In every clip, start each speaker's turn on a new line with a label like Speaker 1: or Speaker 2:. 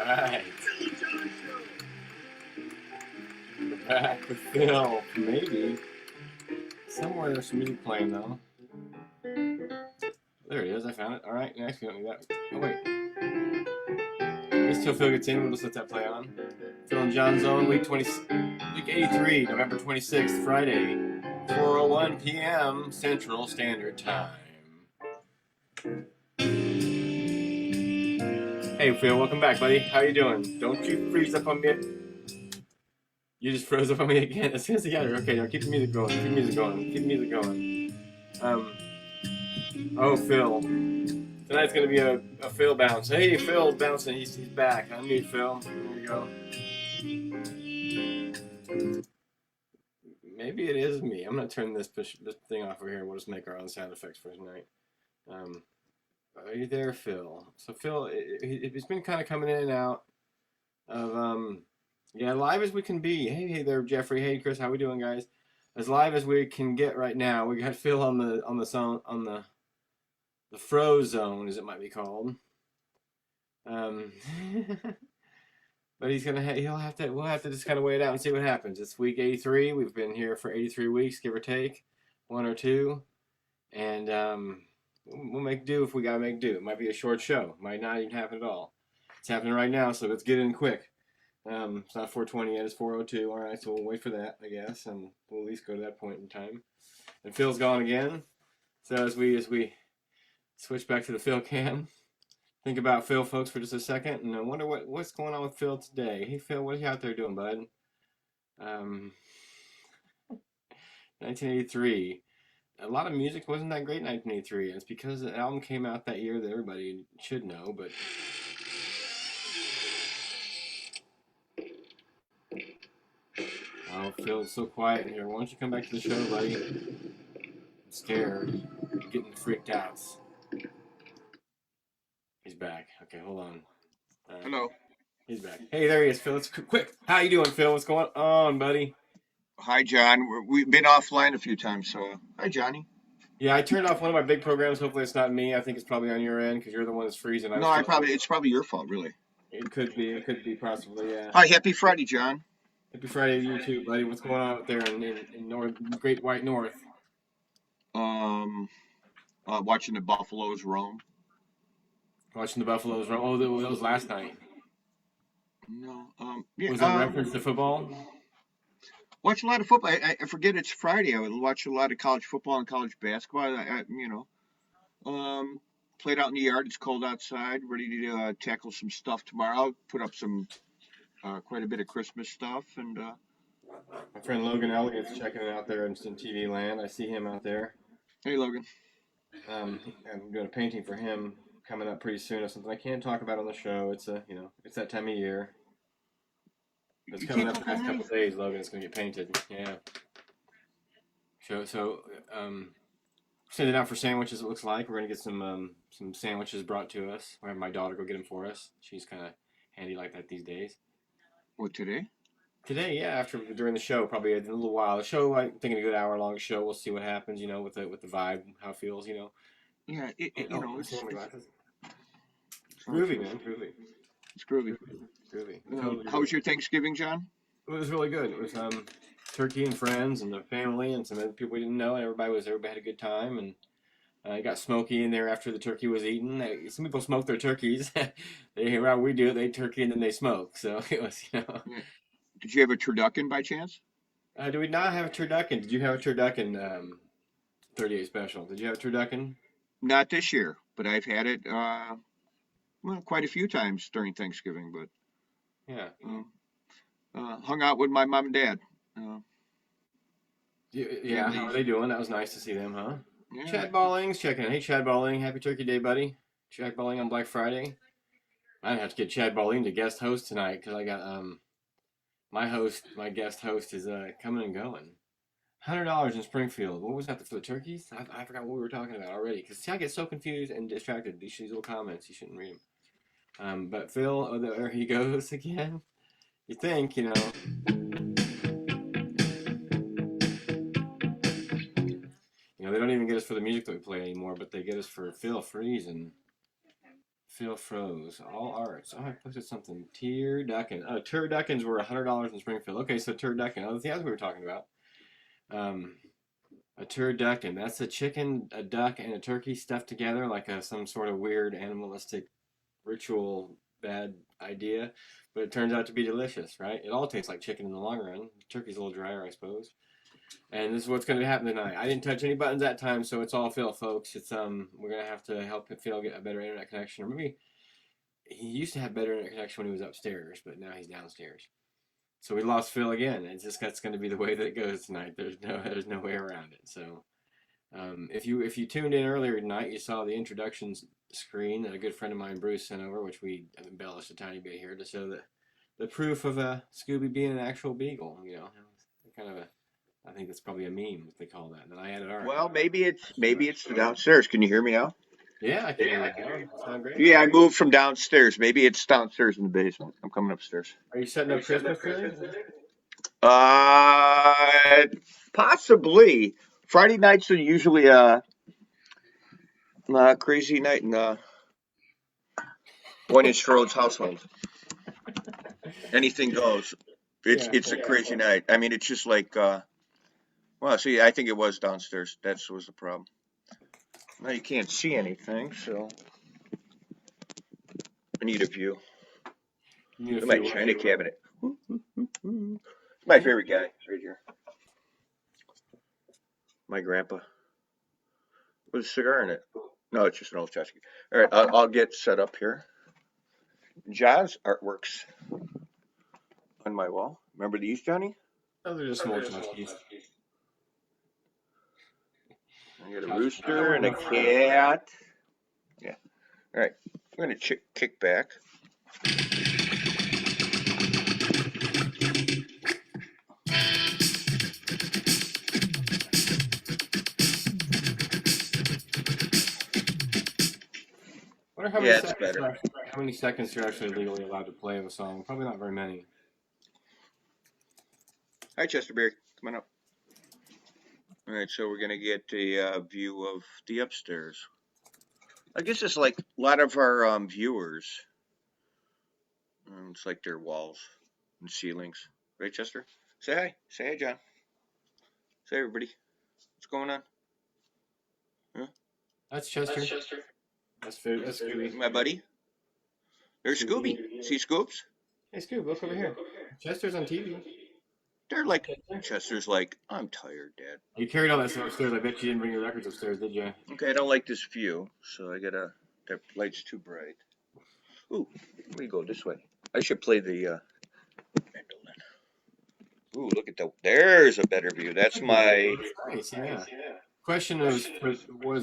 Speaker 1: Alright. Back with Phil. Maybe. Somewhere there's some music playing though. There it is, I found it. Alright, next we don't need that. Oh wait. I guess till Phil gets in, we'll just let that play on. Phil and John Zone, week 83, November 26th, Friday, 4:01 p.m. Central Standard Time. Hey Phil, welcome back, buddy. How you doing? Don't you freeze up on me. You just froze up on me again as soon as you got it. Okay, now keep the music going. Keep the music going. Keep the music going. Oh, Phil. Tonight's going to be a Phil bounce. Hey, Phil's bouncing. He's back. Unmute Phil. There we go. Maybe it is me. I'm going to turn this thing off over here. We'll just make our own sound effects for tonight. Are you there, Phil? So, Phil, it's been kind of coming in and out of, yeah, live as we can be. Hey there, Jeffrey. Hey, Chris. How we doing, guys? As live as we can get right now. We got Phil on the froze zone, as it might be called. But we'll have to just kind of wait it out and see what happens. It's week 83. We've been here for 83 weeks, give or take, one or two, and we'll make do if we gotta make do. It might be a short show. Might not even happen at all. It's happening right now, so let's get in quick. It's not 4:20 yet, it's 4:02. All right, so we'll wait for that, I guess, and we'll at least go to that point in time. And Phil's gone again. So as we switch back to the Phil cam, think about Phil, folks, for just a second, and I wonder what's going on with Phil today. Hey, Phil, what are you out there doing, bud? 1983. A lot of music wasn't that great in 1983. It's because the album came out that year that everybody should know, but... Oh, Phil, it's so quiet in here. Why don't you come back to the show, buddy? I'm scared. I'm getting freaked out. He's back. Okay, hold on.
Speaker 2: Hello.
Speaker 1: He's back. Hey, there he is, Phil. Let's quick. How you doing, Phil? What's going on, buddy?
Speaker 2: Hi, John. We've been offline a few times, so hi, Johnny.
Speaker 1: Yeah, I turned off one of my big programs. Hopefully, it's not me. I think it's probably on your end because you're the one that's freezing.
Speaker 2: It's probably your fault, really.
Speaker 1: It could be possibly, yeah.
Speaker 2: Hi, happy Friday, John.
Speaker 1: Happy Friday to you too, buddy. What's going on out there in North, Great White North?
Speaker 2: Watching the Buffaloes roam.
Speaker 1: Watching the Buffaloes roam. Oh, that was last night.
Speaker 2: No. Yeah.
Speaker 1: Was that reference to football?
Speaker 2: Watch a lot of football. I forget it's Friday. I would watch a lot of college football and college basketball. Played out in the yard. It's cold outside. Ready to tackle some stuff tomorrow. I'll put up some quite a bit of Christmas stuff. And
Speaker 1: my friend Logan Elliott's checking it out there in TV land. I see him out there.
Speaker 2: Hey, Logan.
Speaker 1: I'm doing a painting for him coming up pretty soon of something I can't talk about on the show. It's it's that time of year. It's coming up the next couple of days, Logan. It's going to get painted. Yeah. So send it out for sandwiches, it looks like. We're going to get some sandwiches brought to us. We're having my daughter go get them for us. She's kind of handy like that these days.
Speaker 2: What, today?
Speaker 1: Today, yeah, during the show, probably in a little while. The show, I'm thinking a good hour-long show. We'll see what happens, with the vibe, how it feels,
Speaker 2: Yeah, it's
Speaker 1: groovy, man, groovy.
Speaker 2: It's groovy.
Speaker 1: Groovy.
Speaker 2: How was your Thanksgiving, John?
Speaker 1: It was really good. It was turkey and friends and the family and some other people we didn't know, and everybody had a good time. And It got smoky in there after the turkey was eaten. Some people smoke their turkeys. Well, we do it. They turkey and then they smoke. So it was,
Speaker 2: Yeah. Did you have a turducken by chance?
Speaker 1: Do we not have a turducken? Did you have a turducken 38 special? Did you have a turducken?
Speaker 2: Not this year, but I've had it well quite a few times during Thanksgiving. But
Speaker 1: Yeah.
Speaker 2: hung out with my mom and dad.
Speaker 1: Yeah. How are they doing? That was nice to see them, huh?
Speaker 2: Yeah.
Speaker 1: Chad Balling's checking in. Hey, Chad Balling. Happy Turkey Day, buddy. Chad Balling on Black Friday. I have to get Chad Balling to guest host tonight because I got my guest host is coming and going. $100 in Springfield. What was that for the turkeys? I forgot what we were talking about already. Because I get so confused and distracted. These little comments, you shouldn't read them. But Phil, oh, there he goes again. You think, they don't even get us for the music that we play anymore, but they get us for Phil Freeze and Phil Froze. All arts. Oh, I posted something. Turducken. Oh, turduckens were $100 in Springfield. Okay, so turducken. Oh, that's what we were talking about. A turducken. That's a chicken, a duck, and a turkey stuffed together like some sort of weird animalistic ritual bad idea. But it turns out to be delicious, right? It all tastes like chicken in the long run. Turkey's a little drier, I suppose. And this is what's going to happen tonight. I didn't touch any buttons that time, so it's all Phil, folks. It's we're going to have to help Phil get a better internet connection. Or maybe he used to have better internet connection when he was upstairs, but now he's downstairs. So we lost Phil again. It's just that's going to be the way that it goes tonight. There's no way around it. So if you tuned in earlier tonight, you saw the introductions screen that a good friend of mine, Bruce, sent over, which we embellished a tiny bit here to show the proof of Scooby being an actual beagle. Kind of I think that's probably a meme they call that. And I added art.
Speaker 2: Well, maybe it's the downstairs. Can you hear me now?
Speaker 1: Yeah, I can hear you. Sound great.
Speaker 2: Yeah, I moved from downstairs. Maybe it's downstairs in the basement. I'm coming upstairs.
Speaker 1: Are you setting up Christmas trees?
Speaker 2: Possibly. Friday nights are usually a crazy night in One Inch Road's household. Anything goes. It's a crazy night. I mean, it's just like well, see, I think it was downstairs. That was the problem. Now you can't see anything, so I need a view. Look at my china cabinet. My favorite guy right here. My grandpa. With a cigar in it. No, it's just an old chesky. All right, I'll get set up here. John's artworks on my wall. Remember these, Johnny?
Speaker 1: Oh, they're just small tchotchkes.
Speaker 2: I got a rooster and a cat. Yeah. All right. I'm going to kick back.
Speaker 1: How many seconds you're actually legally allowed to play of a song? Probably not very many.
Speaker 2: Hi, Chesterberry. Come on up. All right, so we're going to get a view of the upstairs. I guess it's like a lot of our viewers. It's like their walls and ceilings. Right, Chester? Say hi. Say hi, John. Say everybody. What's going on? Huh?
Speaker 1: That's Chester. That's Scooby.
Speaker 2: My buddy. There's Scooby. See Scoops?
Speaker 1: Hey, Scoob, look over here. Chester's on TV.
Speaker 2: They're like, Chester's like, I'm tired, Dad.
Speaker 1: You carried all that stuff upstairs. I bet you didn't bring your records upstairs, did you?
Speaker 2: Okay, I don't like this view, so I gotta, that light's too bright. Ooh, let me go this way. I should play the mandolin. Ooh, look at there's a better view. That's my...
Speaker 1: Nice, yeah. Question was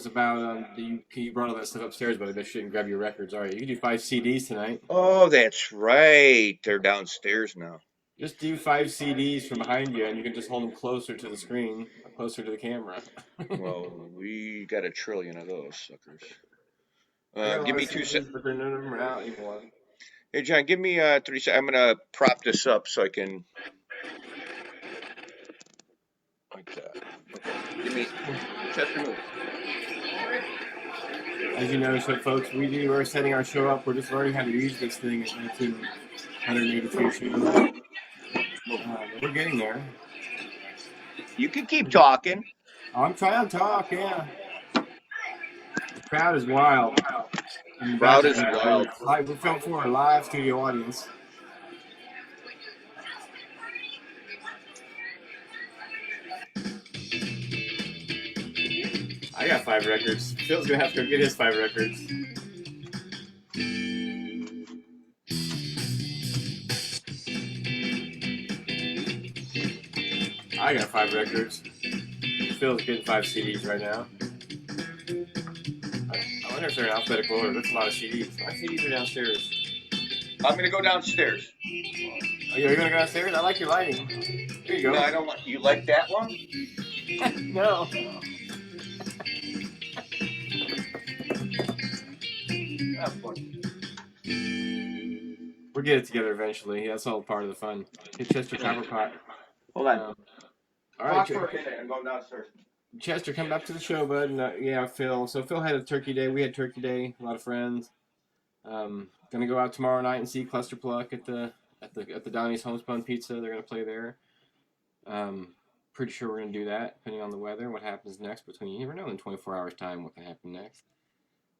Speaker 1: about you brought all that stuff upstairs, but I bet you didn't grab your records. All right, you can do 5 CDs tonight.
Speaker 2: Oh, that's right. They're downstairs now.
Speaker 1: Just do 5 CDs from behind you, and you can just hold them closer to the screen, closer to the camera.
Speaker 2: Well, we got 1 trillion of those suckers. Give me 2 seconds.
Speaker 1: But none of them are out anymore.
Speaker 2: Hey, John, give me 3 seconds. I'm gonna prop this up so I can. Like that. Okay. Give me. Chester, move.
Speaker 1: As you notice, folks, we're setting our show up. We're just learning how to use this thing at 1983 shows. We're getting there.
Speaker 2: You can keep talking.
Speaker 1: I'm trying to talk, yeah. crowd is wild.
Speaker 2: Crowd is wild.
Speaker 1: Live, we filmed for a live studio audience. I got 5 records. Phil's gonna have to go get his 5 records. I got 5 records. Phil's getting 5 CDs right now. I wonder if they're in alphabetical order. That's a lot of CDs. My CDs are downstairs.
Speaker 2: I'm gonna go downstairs.
Speaker 1: Oh, you're gonna go downstairs? I like your lighting. Here you go.
Speaker 2: No, I don't want. You like that one?
Speaker 1: No.
Speaker 2: Have fun.
Speaker 1: We'll get it together eventually. That's all part of the fun. Hey, Chester Copperpot.
Speaker 2: Hold on.
Speaker 1: All right,
Speaker 2: Talk for a minute and go downstairs.
Speaker 1: Chester, come back to the show, bud. And, yeah, Phil. So Phil had a turkey day. We had turkey day. A lot of friends. Gonna go out tomorrow night and see Cluster Pluck at the Donnie's Homespun Pizza. They're gonna play there. Pretty sure we're gonna do that, depending on the weather. What happens next between, you never know in 24 hours time what can happen next.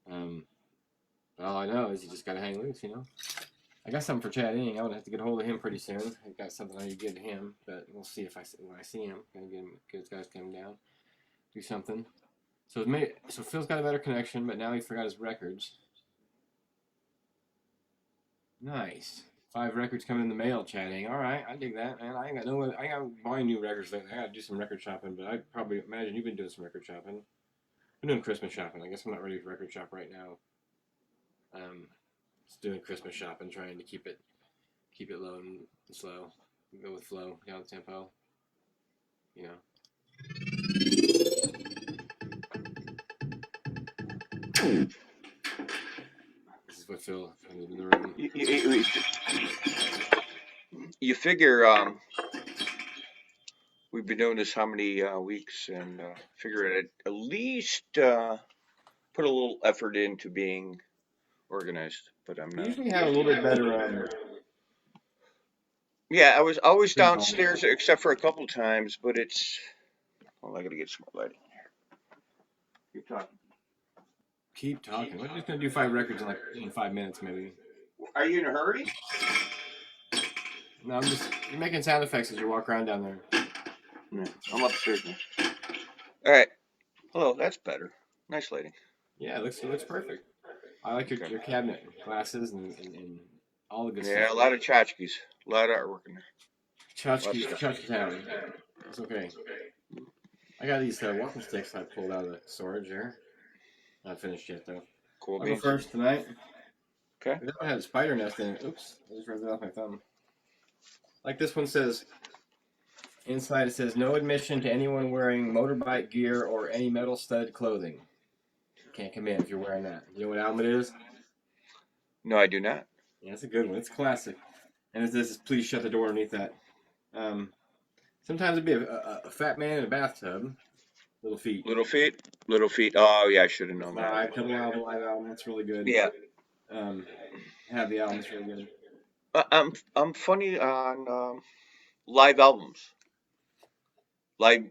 Speaker 1: But all I know is you just gotta hang loose, you know. I got something for Chad Ing. I'm gonna have to get a hold of him pretty soon. I've got something I need to give to him, but we'll see if when I see him. Gonna get his guys come down, do something. So Phil's got a better connection, but now he forgot his records. Nice. 5 records coming in the mail, Chad Ing. All right, I dig that, man. I ain't got buying new records lately. I gotta do some record shopping, but I probably imagine you've been doing some record shopping. I'm doing Christmas shopping. I guess I'm not ready for record shop right now. Just doing Christmas shopping, trying to keep it low and slow. Go with flow, down the tempo. You know. This is what Phil in the room.
Speaker 2: You figure we've been doing this how many weeks, and figure at least put a little effort into being organized. But I'm not.
Speaker 1: You usually have a little bit better.
Speaker 2: Yeah, I was always downstairs except for a couple times, but it's. Well, I gotta get some more lighting here. Keep talking.
Speaker 1: Keep talking. We're just gonna do 5 records in 5 minutes, maybe.
Speaker 2: Are you in a hurry?
Speaker 1: No, you're making sound effects as you walk around down there.
Speaker 2: Yeah, I'm upstairs now. All right. Hello, that's better. Nice lighting.
Speaker 1: Yeah, it looks perfect. I like your cabinet glasses and all the good stuff.
Speaker 2: Yeah, a lot of tchotchkes. A lot of artwork in there.
Speaker 1: Tchotchke Town. It's okay. I got these walking sticks I pulled out of the storage there. Not finished yet, though.
Speaker 2: Cool.
Speaker 1: I'll go first tonight.
Speaker 2: Okay.
Speaker 1: This one had a spider nest in it. Oops. I just ripped it off my thumb. Like this one says, inside it says, no admission to anyone wearing motorbike gear or any metal stud clothing. Can't come in if you're wearing that. You know what album it is?
Speaker 2: No, I do not.
Speaker 1: Yeah, it's a good one. It's classic. And it says, please shut the door underneath that. Sometimes it'd be a fat man in a bathtub. Little Feet.
Speaker 2: Little Feet? Little Feet. Oh, yeah, I should have known that.
Speaker 1: Live album. It's really good.
Speaker 2: Yeah.
Speaker 1: Have the album. It's really good.
Speaker 2: I'm funny on live albums. Live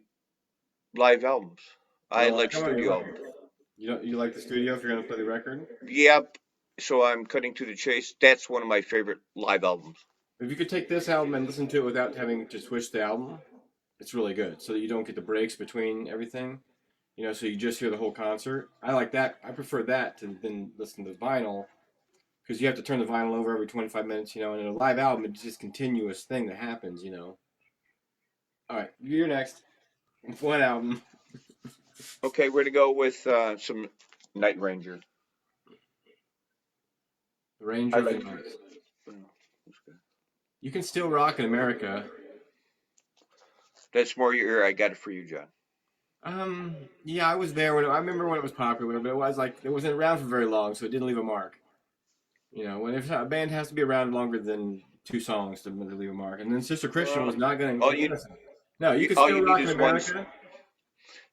Speaker 2: albums. I like studio albums.
Speaker 1: You like the studio if you're gonna play the record?
Speaker 2: Yep. So I'm cutting to the chase. That's one of my favorite live albums.
Speaker 1: If you could take this album and listen to it without having to switch the album, it's really good. So that you don't get the breaks between everything. You know, so you just hear the whole concert. I like that. I prefer that to than listen to vinyl. Because you have to turn the vinyl over every 25 minutes, you know, and in a live album, it's just a continuous thing that happens, you know. All right, you're next. One album.
Speaker 2: Okay, we're going to go with some Night Ranger.
Speaker 1: The Ranger. You can still rock in America.
Speaker 2: That's more your. I got it for you, John.
Speaker 1: Yeah, I was there I remember when it was popular, but it wasn't around for very long, so it didn't leave a mark. You know, when a band has to be around longer than 2 songs to leave a mark, and then Sister Christian was not going to. No, you can still rock in America.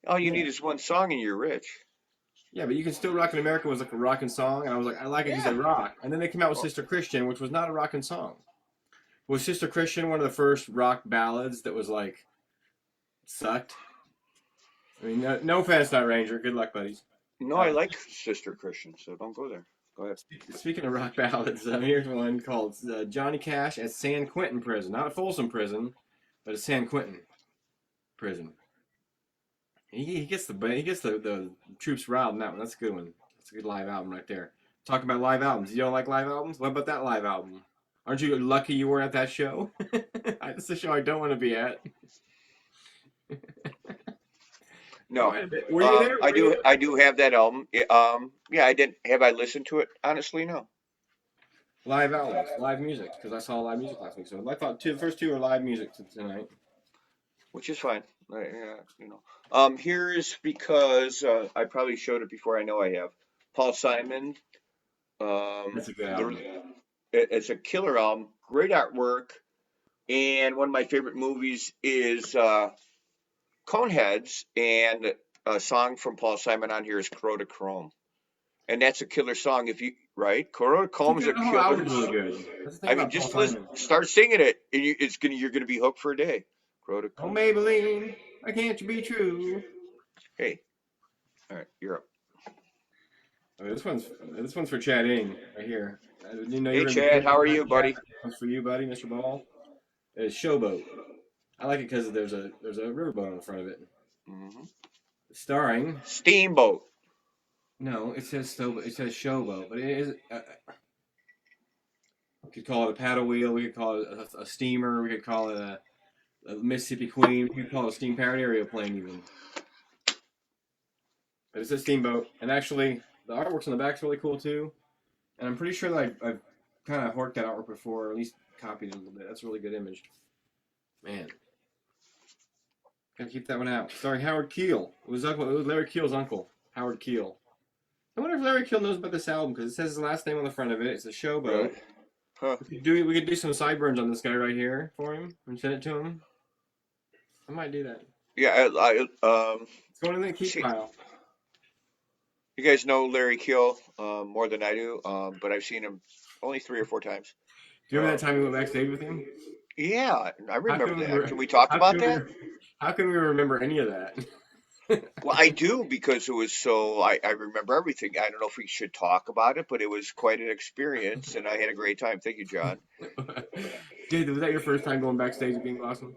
Speaker 2: All you need is one song and you're rich.
Speaker 1: Yeah, but you can still rock in America was like a rockin' song, and I was like, I like it because I rock. And then they came out with Sister Christian, which was not a rockin' song. Was Sister Christian one of the first rock ballads that was like sucked? I mean, no offense, Night Ranger. Good luck, buddies.
Speaker 2: No, I like Sister Christian, so don't go there. Go ahead.
Speaker 1: Speaking of rock ballads, here's one called Johnny Cash at San Quentin Prison. Not Folsom Prison, but at San Quentin Prison. He gets the troops riled in that one. That's a good one. That's a good live album right there. Talk about live albums. You don't like live albums? What about that live album? Aren't you lucky you were at that show? That's a show I don't want to be at.
Speaker 2: No,
Speaker 1: Were you there?
Speaker 2: I do have that album. Yeah, I didn't. Have I listened to it? Honestly, no.
Speaker 1: Live albums, live music, because I saw live music last week. So I thought the first two are live music tonight.
Speaker 2: Which is fine. Yeah, you know. Here's because I probably showed it before. I know I have. Paul Simon.
Speaker 1: That's a good album.
Speaker 2: It's a killer album. Great artwork. And one of my favorite movies is Coneheads, and a song from Paul Simon on here is Chrome. And that's a killer song. If you right, Chrome is a killer.
Speaker 1: Really good.
Speaker 2: I mean, just listen, start singing it, and you're gonna be hooked for a day.
Speaker 1: Oh Maybelline, why can't you be true?
Speaker 2: Hey, all right, you're up.
Speaker 1: Okay, this one's for Chad Ing right here.
Speaker 2: Hey Chad, how are you, buddy?
Speaker 1: One's for you, buddy, Mr. Ball. It's Showboat. I like it because there's a riverboat on the front of it.
Speaker 2: Mm-hmm.
Speaker 1: Starring
Speaker 2: Steamboat.
Speaker 1: No, it says Showboat, but it is. We could call it a paddle wheel. We could call it a steamer. We could call it a Mississippi Queen. We could call it a steam-powered aeroplane even. But it's a steamboat, and actually the artwork's on the back's really cool too. And I'm pretty sure that I've kind of horked that artwork before, or at least copied it a little bit. That's a really good image. Man. Gotta keep that one out. Starring Howard Keel. It was Larry Keel's uncle, Howard Keel. I wonder if Larry Keel knows about this album, because it says his last name on the front of it. It's a Showboat.
Speaker 2: Right. Huh.
Speaker 1: We could do some sideburns on this guy right here for him and send it to him. I might do that.
Speaker 2: Yeah,
Speaker 1: It's going in the keep pile.
Speaker 2: You guys know Larry Keel more than I do, but I've seen him only 3 or 4 times.
Speaker 1: Do you remember that time we went backstage with him?
Speaker 2: Yeah, I remember that. Can we talk about that?
Speaker 1: How can we remember any of that?
Speaker 2: Well, I do, because it was so, I remember everything. I don't know if we should talk about it, but it was quite an experience, and I had a great time. Thank you, John.
Speaker 1: Dude, was that your first time going backstage at Being Blossom?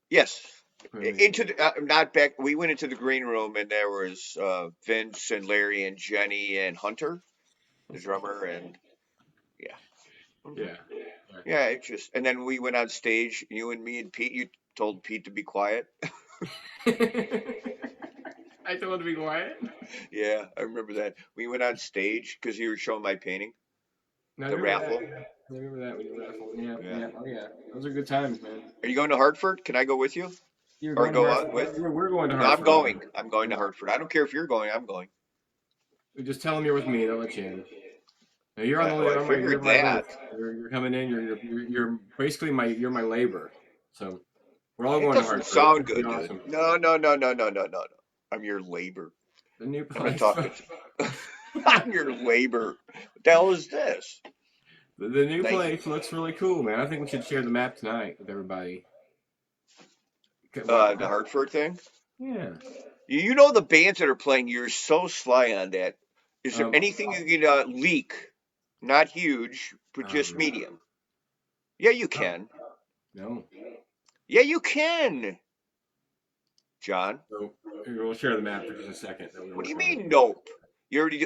Speaker 2: Yes. Into the, not back, we went into the green room, and there was Vince and Larry and Jenny and Hunter, the drummer, and yeah, it just, and then we went on stage, you and me and Pete. You told Pete to be quiet.
Speaker 1: I told him to be quiet.
Speaker 2: Yeah, I remember that. We went on stage because you were showing my painting. The raffle.
Speaker 1: I remember that. We did the raffle. Yeah. Oh yeah. Those are good times, man.
Speaker 2: Are you going to Hartford? Can I go with you?
Speaker 1: We're
Speaker 2: going to Hartford.
Speaker 1: We're going to
Speaker 2: No,
Speaker 1: Hartford.
Speaker 2: I'm going to Hartford. I don't care if you're going. I'm going.
Speaker 1: Just tell them you're with me. They'll let you in. Now, you're on the
Speaker 2: I figured that.
Speaker 1: You're coming in. You're basically my labor. So we're all
Speaker 2: It
Speaker 1: going to
Speaker 2: doesn't
Speaker 1: Hartford.
Speaker 2: sound good,
Speaker 1: Awesome.
Speaker 2: dude. No. I'm your labor.
Speaker 1: The new
Speaker 2: I'm not
Speaker 1: place.
Speaker 2: talking. I'm your labor. What the hell is this?
Speaker 1: The new place looks really cool, man. I think we should share the map tonight with everybody.
Speaker 2: The Hartford thing?
Speaker 1: Yeah.
Speaker 2: You know the bands that are playing, you're so sly on that. Is there anything you can leak? Not huge, but just medium. Yeah, you can.
Speaker 1: No.
Speaker 2: Yeah, you can. John?
Speaker 1: So we'll share the map for just a second.
Speaker 2: What do you mean, nope?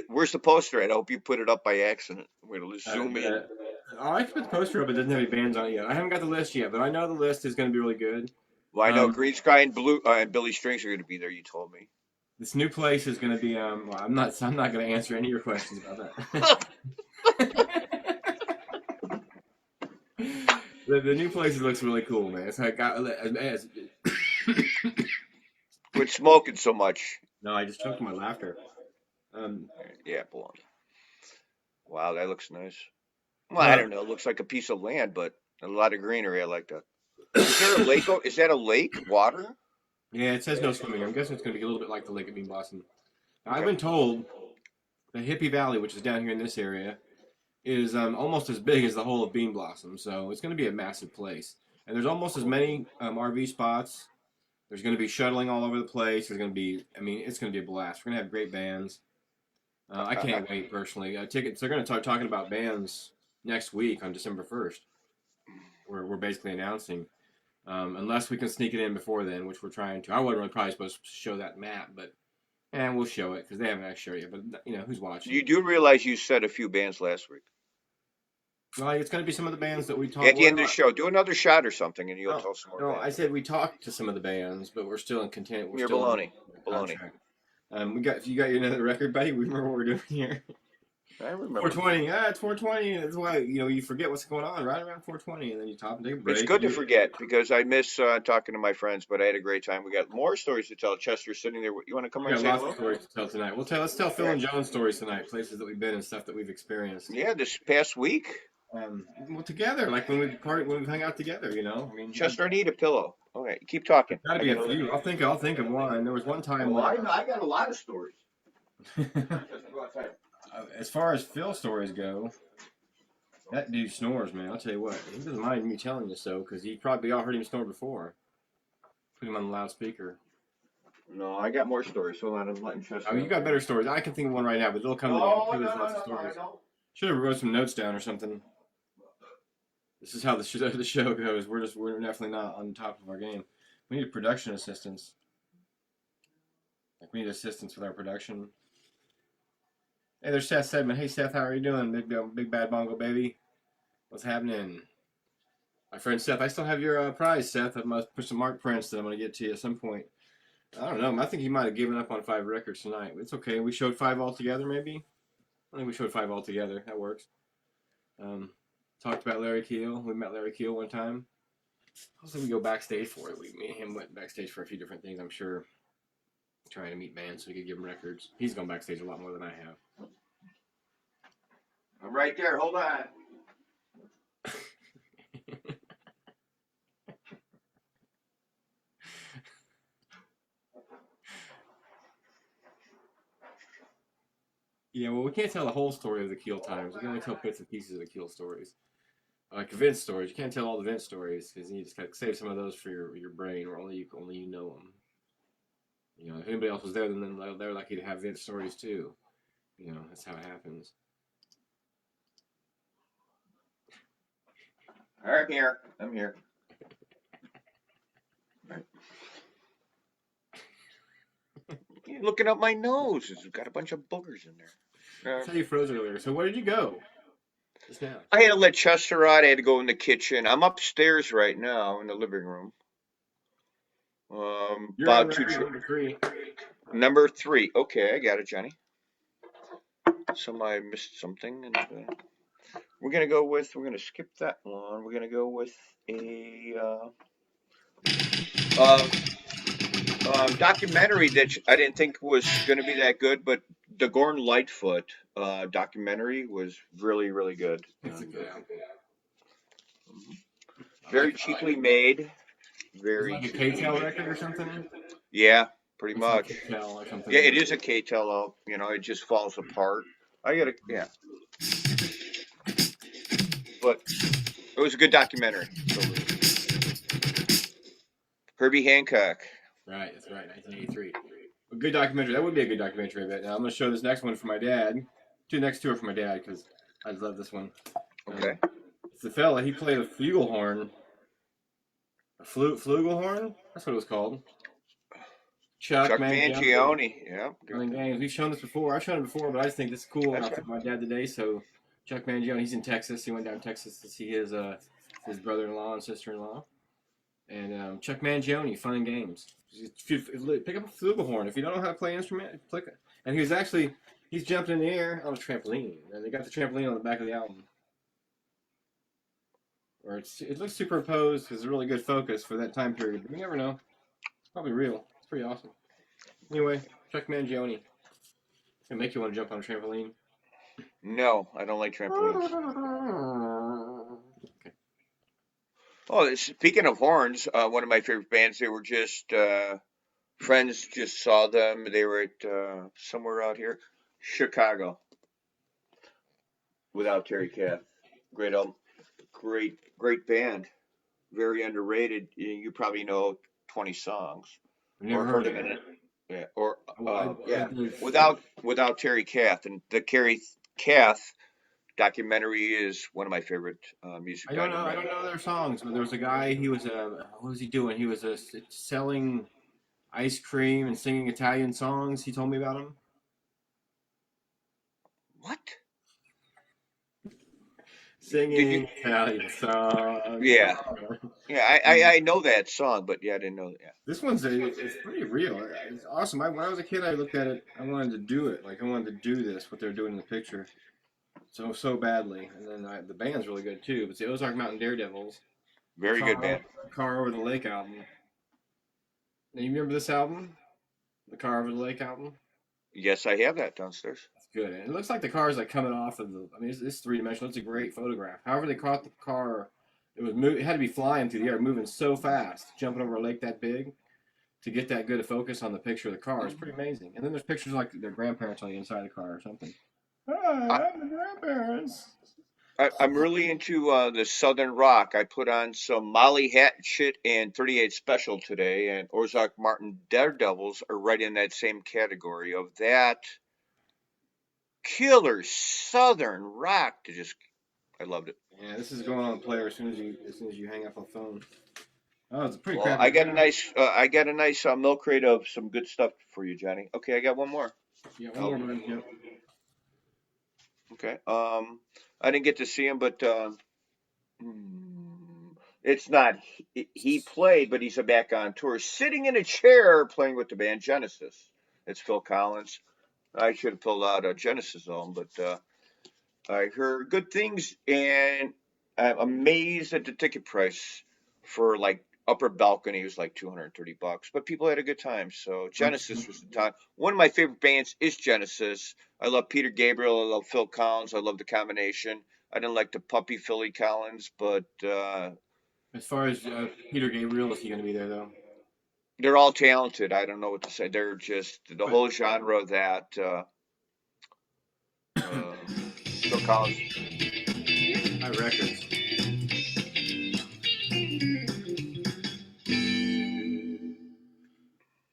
Speaker 2: Where's the poster at? I hope you put it up by accident. We're going to zoom in.
Speaker 1: I put the poster up, but it doesn't have any bands on it yet. I haven't got the list yet, but I know the list is going to be really good.
Speaker 2: Well, I know Green Sky and Blue and Billy Strings are going to be there. You told me.
Speaker 1: This new place is going to be. Well, I'm not going to answer any of your questions about that. The new place looks really cool, man. It's like
Speaker 2: Quit smoking so much.
Speaker 1: No, I just choked my laughter.
Speaker 2: Yeah, boy. Wow, that looks nice. Well, I don't know. It looks like a piece of land, but a lot of greenery. I like that. Is there a lake? Is that a lake? Water?
Speaker 1: Yeah, it says no swimming. I'm guessing it's going to be a little bit like the Lake of Bean Blossom. Okay. I've been told the Hippie Valley, which is down here in this area, is almost as big as the whole of Bean Blossom. So it's going to be a massive place. And there's almost as many RV spots. There's going to be shuttling all over the place. There's going to be, I mean, it's going to be a blast. We're going to have great bands. I can't wait personally. Tickets. They're going to start talking about bands next week on December 1st. We're basically announcing, unless we can sneak it in before then, which we're trying to. I wasn't really probably supposed to show that map, but we'll show it because they haven't actually showed it yet. But who's watching?
Speaker 2: You do realize you said a few bands last week.
Speaker 1: Well, it's going to be some of the bands that we talked.
Speaker 2: At the end of the show, do another shot or something, and you'll
Speaker 1: No,
Speaker 2: tell some more.
Speaker 1: No,
Speaker 2: bands.
Speaker 1: I said we talked to some of the bands, but we're still in content.
Speaker 2: You're baloney. Baloney.
Speaker 1: You got another record, buddy. We remember what we're doing here.
Speaker 2: I remember.
Speaker 1: 420. It's 420. That's why you forget what's going on right around 420, and then you top and take a break.
Speaker 2: It's good to forget because I miss talking to my friends, but I had a great time. We got more stories to tell. Chester's sitting there. You want to come
Speaker 1: We
Speaker 2: and
Speaker 1: got
Speaker 2: say
Speaker 1: lots
Speaker 2: hello?
Speaker 1: of stories to tell tonight. Let's tell Phil and John's stories tonight. Places that we've been and stuff that we've experienced.
Speaker 2: Yeah, this past week.
Speaker 1: Well, together, like when we hung out together. I mean,
Speaker 2: Chester, I need a pillow. Okay, keep talking.
Speaker 1: Gotta be a few. I'll think of one. There was one time.
Speaker 2: Well, I got a lot of stories.
Speaker 1: As far as Phil stories go, that dude snores, man. I'll tell you what. He doesn't mind me telling you so, because you probably all heard him snore before. Put him on the loudspeaker.
Speaker 2: No, I got more stories. Hold on, I'm letting Chester.
Speaker 1: Oh, you got better stories. I can think of one right now, but they'll come to me. There's lots of stories. Should have wrote some notes down or something. This is how the show goes. We're definitely not on top of our game. We need production assistance. Like we need assistance with our production. Hey, there's Seth Sedman. Hey, Seth, how are you doing? Big bad bongo baby. What's happening? My friend Seth, I still have your prize, Seth. I must put some mark prints that I'm going to get to you at some point. I don't know. I think he might have given up on 5 records tonight. It's okay. We showed 5 altogether, maybe? I think we showed 5 altogether. That works. Talked about Larry Keel. We met Larry Keel one time. Also, we go backstage for it. Me and him went backstage for a few different things, I'm sure. Trying to meet bands so we could give him records. He's gone backstage a lot more than I have.
Speaker 2: I'm right there. Hold on.
Speaker 1: Yeah, well, we can't tell the whole story of the Keel times. We can only tell bits and pieces of the Keel stories. Like Vince stories, you can't tell all the Vince stories because you just got to save some of those for your brain, or only you know them. If anybody else was there, then they're lucky to have Vince stories too. That's how it happens.
Speaker 2: I'm here. You're looking up my nose. It's got a bunch of boogers in there.
Speaker 1: That's how you froze earlier. So where did you go? Just now.
Speaker 2: I had to let Chester out. I had to go in the kitchen. I'm upstairs right now in the living room.
Speaker 1: You're
Speaker 2: about
Speaker 1: on number 3.
Speaker 2: Number 3. Okay, I got it, Johnny. I missed something. And we're gonna skip that one. We're gonna go with a documentary that I didn't think was gonna be that good, but the Gordon Lightfoot documentary was really, really good. Very cheaply made. Very
Speaker 1: like a K-Tel record or something?
Speaker 2: Yeah, pretty much.
Speaker 1: Like K-Tel or something.
Speaker 2: Yeah, it is a K-Tel. It just falls apart. Yeah. But it was a good documentary. Herbie Hancock.
Speaker 1: Right, that's right, 1983. A good documentary. That would be a good documentary, I bet. Now I'm going to show this next one for my dad. Next two are for my dad because I love this one.
Speaker 2: Okay.
Speaker 1: It's the fella. He played a flugelhorn. Flugelhorn? That's what it was called. Chuck
Speaker 2: Mangione. Yeah.
Speaker 1: Games. We've shown this before. I've shown it before, but I just think this is cool. And I took my dad today, so Chuck Mangione. He's in Texas. He went down to Texas to see his brother-in-law and sister-in-law. And Chuck Mangione, Fun and Games. Pick up a flugelhorn. If you don't know how to play an instrument, click it. And he's jumping in the air on a trampoline. And they got the trampoline on the back of the album. Or it looks superimposed because it's a really good focus for that time period. But you never know. It's probably real. It's pretty awesome. Anyway, Chuck Mangione. It's going to make you want to jump on a trampoline.
Speaker 2: No, I don't like trampolines. Okay. Oh, speaking of horns, one of my favorite bands, they were just friends just saw them. They were at somewhere out here. Chicago. Without Terry Kath. Great band. Very underrated. You probably know 20 songs.
Speaker 1: I've never
Speaker 2: or
Speaker 1: heard
Speaker 2: heard
Speaker 1: of
Speaker 2: him in
Speaker 1: it.
Speaker 2: it. Yeah, or yeah,
Speaker 1: There's-
Speaker 2: without Terry Kath, and the Terry Kath documentary is one of my favorite music
Speaker 1: I don't
Speaker 2: documentaries.
Speaker 1: know their songs, but there was a guy. He was what was he doing? He was selling ice cream and singing Italian songs. He told me about him.
Speaker 2: What? Did you?
Speaker 1: Singing Italian songs.
Speaker 2: Yeah, yeah. I know that song, but yeah, I didn't know that. Yeah.
Speaker 1: This one's it's pretty real. It's awesome. When I was a kid, I looked at it. I wanted to do it. Like I wanted to do this. What they're doing in the picture. So badly. And then the band's really good too. But it's the Ozark Mountain Daredevils. The
Speaker 2: Very good band.
Speaker 1: Car Over the Lake album. Now you remember this album? The Car Over the Lake album?
Speaker 2: Yes, I have that downstairs.
Speaker 1: It's good. And it looks like the car is like coming off of the. I mean, it's three dimensional. It's a great photograph. However, they caught the car. It had to be flying through the air, moving so fast, jumping over a lake that big to get that good a focus on the picture of the car. It's pretty amazing. And then there's pictures like their grandparents on the inside of the car or something.
Speaker 2: I,
Speaker 1: Hi, I'm the grandparents.
Speaker 2: I'm really into the Southern rock. I put on some Molly Hatchet and 38 Special today, and Ozark Martin Daredevils are right in that same category of that killer Southern rock. I loved it.
Speaker 1: Yeah, this is going on the player as soon as you hang up on the phone. Oh, it's a pretty
Speaker 2: Well,
Speaker 1: crappy.
Speaker 2: I got a nice milk crate of some good stuff for you, Johnny. Okay, I got one more.
Speaker 1: Yeah,
Speaker 2: Oh,
Speaker 1: one more. Man. Yep.
Speaker 2: okay. I didn't get to see him, but it's not. He played, but he's a back on tour, sitting in a chair playing with the band Genesis. It's Phil Collins. I should have pulled out a Genesis album, but I heard good things, and I'm amazed at the ticket price for like upper balcony was like $230, but people had a good time. So Genesis was the time. One of my favorite bands is Genesis. I love Peter Gabriel. I love Phil Collins. I love the combination. I didn't like the puppy Philly Collins, but
Speaker 1: As far as Peter Gabriel, is he going to be there though?
Speaker 2: they're all talented. I don't know what to say. They're just the
Speaker 1: But
Speaker 2: whole genre that uh, Phil Collins.
Speaker 1: high records.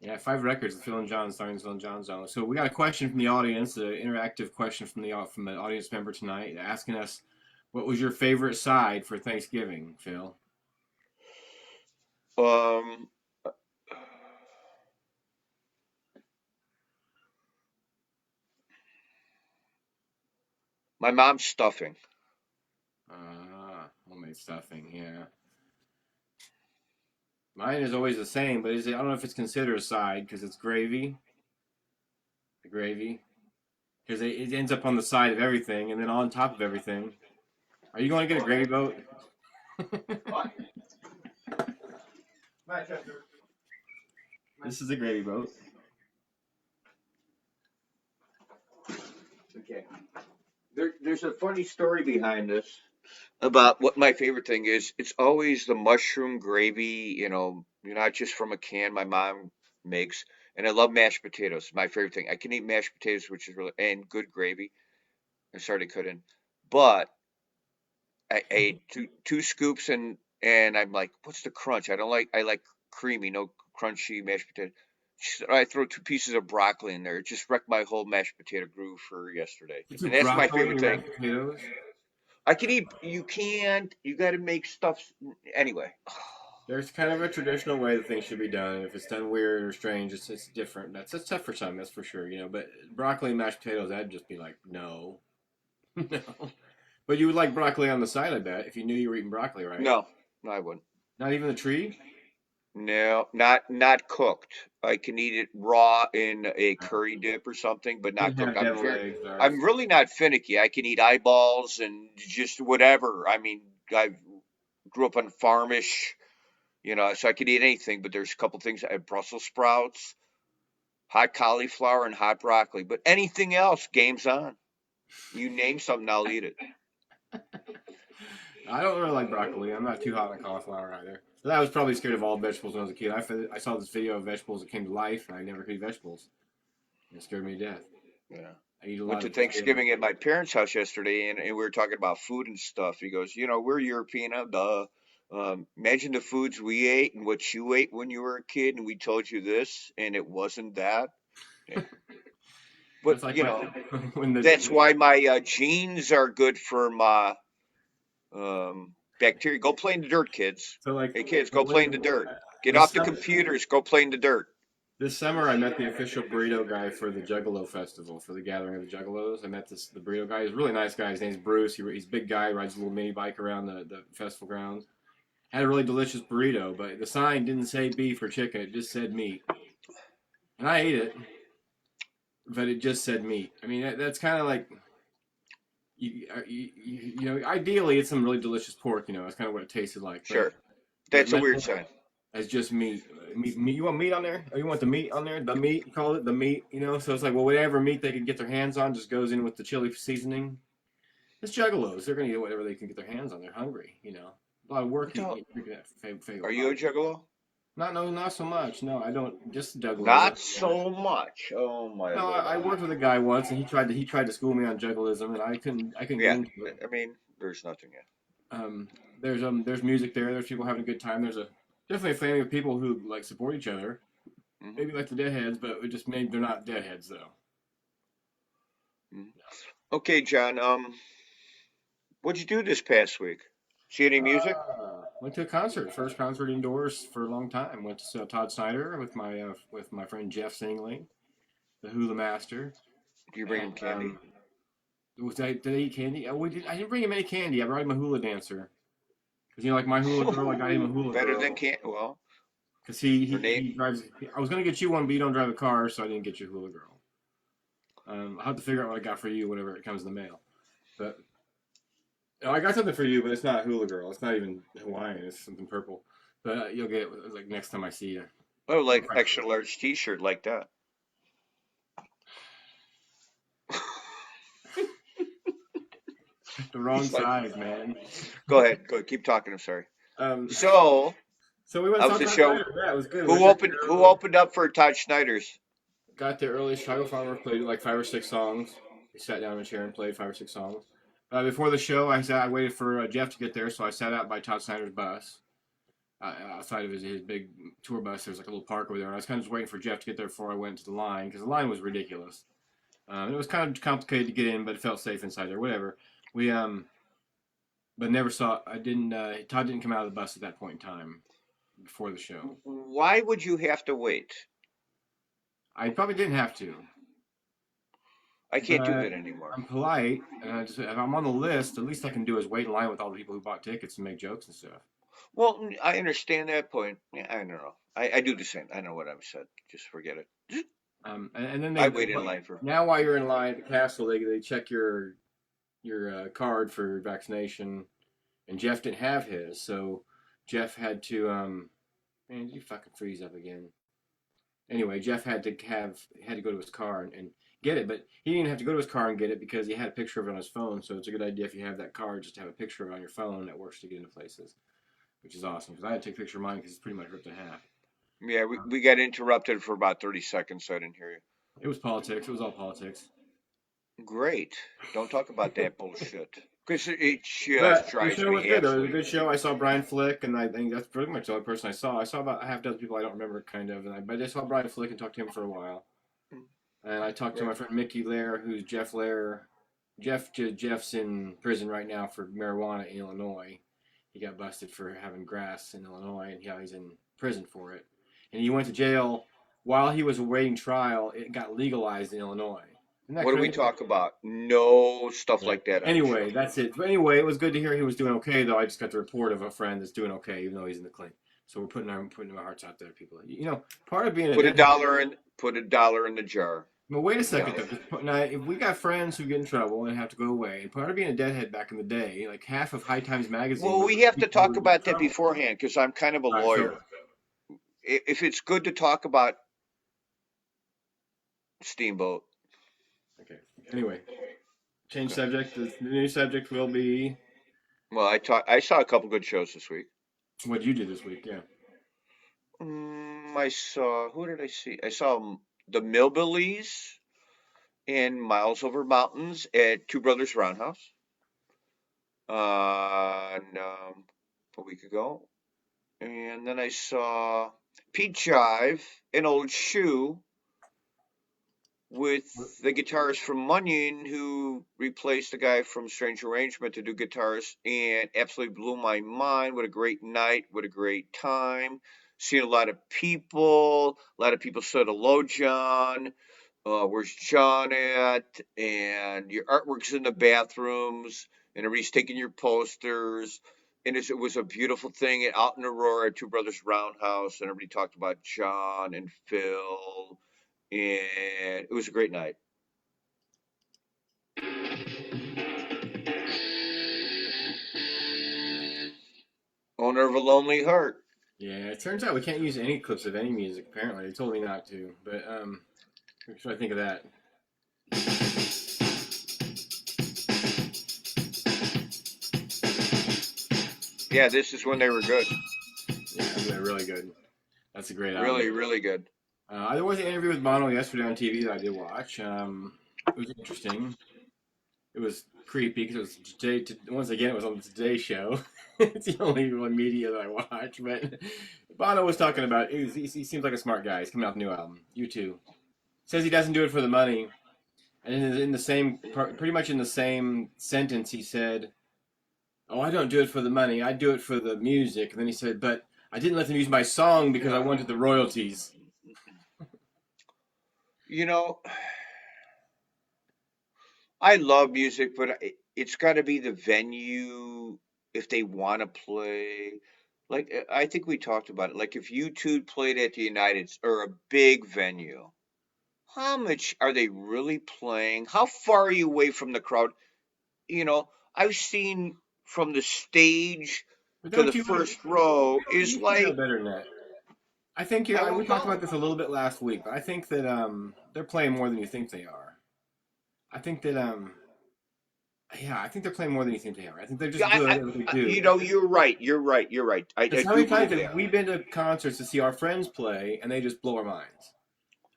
Speaker 1: Yeah, five records. Phil and John starring Phil and John Zone. So we got a question from the audience, an interactive question from from an audience member tonight, asking us, "What was your favorite side for Thanksgiving, Phil?"
Speaker 2: Um, my mom's stuffing.
Speaker 1: Homemade stuffing. Yeah, mine is always the same, but I don't know if it's considered a side because it's gravy. The gravy, because it ends up on the side of everything and then on top of everything. Are you going to get a gravy boat? This is a gravy boat.
Speaker 2: Okay. There's a funny story behind this about what my favorite thing is. It's always the mushroom gravy, not just from a can my mom makes. And I love mashed potatoes. My favorite thing. I can eat mashed potatoes, which is really, and good gravy. I started cooking, but I ate two scoops and I'm like, what's the crunch? I like creamy, no crunchy mashed potato. I throw two pieces of broccoli in there. It just wrecked my whole mashed potato groove for yesterday.
Speaker 1: You took
Speaker 2: And that's my
Speaker 1: broccoli
Speaker 2: favorite
Speaker 1: and your
Speaker 2: thing.
Speaker 1: mashed potatoes.
Speaker 2: I can eat. You can't. You got to make stuff anyway.
Speaker 1: There's kind of a traditional way that things should be done. If it's done weird or strange, it's different. It's tough for some, that's for sure. But broccoli and mashed potatoes, that'd just be like no, no. But you would like broccoli on the side, I bet, if you knew you were eating broccoli, right?
Speaker 2: No, no, I wouldn't.
Speaker 1: Not even the tree.
Speaker 2: No, not cooked. I can eat it raw in a curry dip or something, but not
Speaker 1: Can't
Speaker 2: cooked.
Speaker 1: have deviled eggs. Or
Speaker 2: I'm really not finicky. I can eat eyeballs and just whatever. I mean, I grew up on farmish, so I could eat anything. But there's a couple things. I have Brussels sprouts, hot cauliflower, and hot broccoli. But anything else, game's on. You name something, I'll eat it.
Speaker 1: I don't really like broccoli. I'm not too hot on cauliflower either. So I was probably scared of all vegetables when I was a kid. I saw this video of vegetables that came to life, and I never could eat vegetables. It scared me to death.
Speaker 2: Yeah.
Speaker 1: I eat a
Speaker 2: Went
Speaker 1: lot
Speaker 2: to
Speaker 1: of
Speaker 2: Thanksgiving at my parents' house yesterday, and we were talking about food and stuff. He goes, we're European, duh. Imagine the foods we ate and what you ate when you were a kid, and we told you this, and it wasn't that. Yeah. But
Speaker 1: It's like my when
Speaker 2: that's
Speaker 1: the
Speaker 2: why my genes are good for my bacteria. Go play in the dirt, kids.
Speaker 1: so like
Speaker 2: Hey, kids, go play in
Speaker 1: when
Speaker 2: the dirt. Get
Speaker 1: this
Speaker 2: off the
Speaker 1: summer,
Speaker 2: computers. Go play in the dirt.
Speaker 1: this summer I met the official burrito guy for the Juggalo Festival for the gathering of the Juggalos. I met the burrito guy. He's a really nice guy. His name's Bruce. He's a big guy. Rides a little mini bike around the festival grounds. Had a really delicious burrito, but the sign didn't say beef or chicken. It just said meat, and I ate it, but it just said meat. I mean, that's kind of like you know, ideally it's some really delicious pork. You know, that's kind of what it tasted like.
Speaker 2: Sure.
Speaker 1: But
Speaker 2: That's a weird
Speaker 1: mental
Speaker 2: sign.
Speaker 1: as just meat. Meat. You want meat on there? Or you want the meat on there? The meat. You call it the meat. You know, so it's like, well, whatever meat they can get their hands on just goes in with the chili seasoning. It's juggalos. They're gonna eat whatever they can get their hands on. They're hungry. You know, a lot of work
Speaker 2: No.
Speaker 1: drinking that fago
Speaker 2: Are you a
Speaker 1: powder.
Speaker 2: juggalo?
Speaker 1: Not no, not so much. No, I don't. Just juggalos.
Speaker 2: Not so much. Oh my
Speaker 1: No,
Speaker 2: lord.
Speaker 1: I worked with a guy once, and he tried to school me on juggalism, and I couldn't get
Speaker 2: Yeah.
Speaker 1: into it.
Speaker 2: I mean, there's nothing yet.
Speaker 1: There's music there. There's people having a good time. There's a definitely a family of people who like support each other.
Speaker 2: Hmm.
Speaker 1: Maybe like the Deadheads, but it just maybe they're not Deadheads though.
Speaker 2: Hmm. Okay, John. What'd you do this past week? See any music?
Speaker 1: Went to a concert, first concert indoors for a long time. Went to Todd Snyder with my friend Jeff Singling, the Hula Master,
Speaker 2: Do you bring him
Speaker 1: and
Speaker 2: candy?
Speaker 1: did I eat candy? Oh, we did. I didn't bring him any candy. I brought him a hula dancer because you know, like my hula girl, I got him a hula
Speaker 2: Better than
Speaker 1: girl
Speaker 2: can. Well,
Speaker 1: because
Speaker 2: her name.
Speaker 1: he drives. I was gonna get you one, but you don't drive a car, so I didn't get you hula girl. I'll have to figure out what I got for you whenever it comes in the mail. But I got something for you, but it's not hula girl. It's not even Hawaiian. It's something purple. But you'll get it like next time I see you.
Speaker 2: Oh, like extra large T-shirt like that.
Speaker 1: The wrong
Speaker 2: It's like,
Speaker 1: size, man.
Speaker 2: go ahead. Go. Keep talking. I'm sorry.
Speaker 1: Um,
Speaker 2: So,
Speaker 1: so we went
Speaker 2: how
Speaker 1: to
Speaker 2: was
Speaker 1: South
Speaker 2: the
Speaker 1: Todd
Speaker 2: show?
Speaker 1: Snyder. Yeah, it was good. We
Speaker 2: Who
Speaker 1: went
Speaker 2: opened? Who opened up for Todd Snyder's?
Speaker 1: got there early. Chicago Farmer played like 5 or 6 songs. We sat down in a chair and played 5 or 6 songs. Before the show, I waited for Jeff to get there, so I sat out by Todd Snyder's bus. Outside of his big tour bus, there's like a little park over there, and I was kind of just waiting for Jeff to get there before I went to the line because the line was ridiculous. It was kind of complicated to get in, but it felt safe inside there. Whatever. We but never saw. I didn't. Todd didn't come out of the bus at that point in time before the show.
Speaker 2: Why would you have to wait?
Speaker 1: I probably didn't have to,
Speaker 2: I can't do that
Speaker 1: but
Speaker 2: anymore.
Speaker 1: I'm polite, and if I'm on the list, the least I can do is wait in line with all the people who bought tickets and make jokes and stuff.
Speaker 2: Well, I understand that point. Yeah, I don't know. I do the same. I know what I've said. Just forget it.
Speaker 1: And then
Speaker 2: I waited in line for.
Speaker 1: now while you're in line at the castle, they check your card for vaccination, and Jeff didn't have his, so Jeff had to man, did you fucking freeze up again? Anyway, Jeff had to go to his car and get it, but he didn't have to go to his car and get it because he had a picture of it on his phone. So it's a good idea if you have that card just to have a picture of it on your phone that works to get into places, which is awesome. Because I had to take a picture of mine because it's pretty much ripped in half.
Speaker 2: Yeah, we got interrupted for about 30 seconds, so I didn't hear you.
Speaker 1: It was politics. It was all politics.
Speaker 2: Great. Don't talk about that bullshit. Because it just
Speaker 1: But the
Speaker 2: drives
Speaker 1: show was
Speaker 2: me
Speaker 1: good. Though. It was a
Speaker 2: absolutely.
Speaker 1: good show. I saw Brian Flick, and I think that's pretty much the only person I saw. I saw about a half dozen people I don't remember, kind of, but I saw Brian Flick and talked to him for a while. And I talked to
Speaker 2: Great.
Speaker 1: my friend Mickey Lair, who's Jeff Lair. Jeff's in prison right now for marijuana in Illinois. He got busted for having grass in Illinois, and he's in prison for it. And he went to jail while he was awaiting trial. It got legalized in Illinois. Isn't that
Speaker 2: What do we
Speaker 1: crazy?
Speaker 2: talk about? No stuff
Speaker 1: Yeah.
Speaker 2: like that on the
Speaker 1: Anyway,
Speaker 2: show.
Speaker 1: that's it. But anyway, it was good to hear he was doing okay, though. I just got the report of a friend that's doing okay, even though he's in the clinic. So we're putting our hearts out there, people. You know, part of being a deadhead.
Speaker 2: Put a dollar in the jar.
Speaker 1: But wait a second,
Speaker 2: Dollar.
Speaker 1: though. Now, if we got friends who get in trouble and have to go away, and part of being a deadhead back in the day, like half of High Times magazine
Speaker 2: Well,
Speaker 1: was
Speaker 2: we have to
Speaker 1: people who
Speaker 2: talk
Speaker 1: get in
Speaker 2: about that
Speaker 1: trouble.
Speaker 2: beforehand because I'm kind of a
Speaker 1: All right, so
Speaker 2: lawyer. If it's good to talk about Steamboat,
Speaker 1: okay. Anyway, change subject. The new subject will be
Speaker 2: well, I saw a couple good shows this week.
Speaker 1: what you did this week. Yeah.
Speaker 2: I saw, who did I see? I saw the Millbillies in Miles Over Mountains at Two Brothers Roundhouse a week ago. and then I saw Pete Jive, an old shoe, with the guitarist from Munyon who replaced the guy from Strange Arrangement to do guitars, and absolutely blew my mind. What a great night! What a great time! Seen a lot of people. A lot of people said hello, John. Where's John at? And your artwork's in the bathrooms, and everybody's taking your posters. And it was a beautiful thing out in Aurora at Two Brothers Roundhouse, and everybody talked about John and Phil, and it was a great night. Owner of a Lonely Heart.
Speaker 1: Yeah, it turns out we can't use any clips of any music. Apparently, they told me not to. But what should I think of that?
Speaker 2: Yeah, this is when they were good.
Speaker 1: Yeah, they're really good. That's a great album.
Speaker 2: Really, really good.
Speaker 1: There was an interview with Bono yesterday on TV that I did watch. It was interesting. It was creepy because it was today. Once again, it was on the Today Show. It's the only media that I watch. But Bono was talking about. He seems like a smart guy. He's coming out with a new album. U2 says he doesn't do it for the money, and in the same, pretty much in the same sentence, he said, "Oh, I don't do it for the money. I do it for the music." And then he said, "But I didn't let them use my song because I wanted the royalties."
Speaker 2: You know, I love music, but it's got to be the venue if they want to play. Like I think we talked about it. Like if U2 played at the United or a big venue, how much are they really playing? How far are you away from the crowd? I've seen from the stage
Speaker 1: But
Speaker 2: to the
Speaker 1: don't you?
Speaker 2: first row is
Speaker 1: You should know
Speaker 2: like
Speaker 1: better than that. I think
Speaker 2: I
Speaker 1: we
Speaker 2: don't
Speaker 1: talked
Speaker 2: know.
Speaker 1: about this a little bit last week, but I think that they're playing more than you think they are. I think that yeah, I think they're playing more than you think they are. I think they're
Speaker 2: Yeah,
Speaker 1: just good at what they do.
Speaker 2: you're right. You're right. You're right. I
Speaker 1: Because how
Speaker 2: do
Speaker 1: many times
Speaker 2: believe
Speaker 1: have
Speaker 2: that.
Speaker 1: we been to concerts to see our friends play and they just blow our minds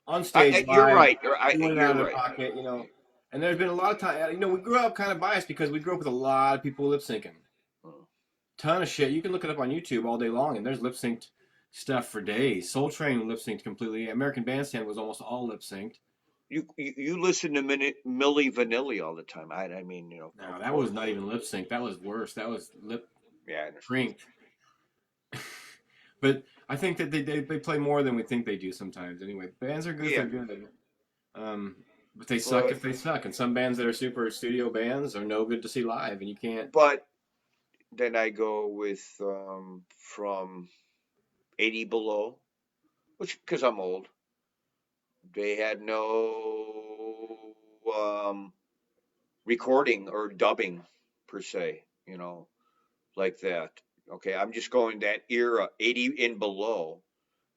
Speaker 1: on stage
Speaker 2: You're
Speaker 1: live,
Speaker 2: right.
Speaker 1: doing it out
Speaker 2: You're
Speaker 1: of their
Speaker 2: right.
Speaker 1: pocket, you know. And there's been a lot of time, we grew up kind of biased because we grew up with a lot of people lip syncing. Ton of shit. You can look it up on YouTube all day long, and there's lip synced stuff for days. Soul Train lip synced completely. American Bandstand was almost all lip synced.
Speaker 2: You listen to Milli Vanilli all the time. I mean,
Speaker 1: No,
Speaker 2: of
Speaker 1: that was
Speaker 2: course.
Speaker 1: not even lip sync. That was worse. That was lip
Speaker 2: Yeah, I understand.
Speaker 1: synced. But I think that they play more than we think they do sometimes. Anyway, bands are good if
Speaker 2: Yeah,
Speaker 1: they're good. Um, but they suck
Speaker 2: but
Speaker 1: if they suck. And some bands that are super studio bands are no good to see live, and you can't.
Speaker 2: but then I go with from 80 Below, which because I'm old. They had no recording or dubbing per se, like that. Okay, I'm just going that era, 80 and below,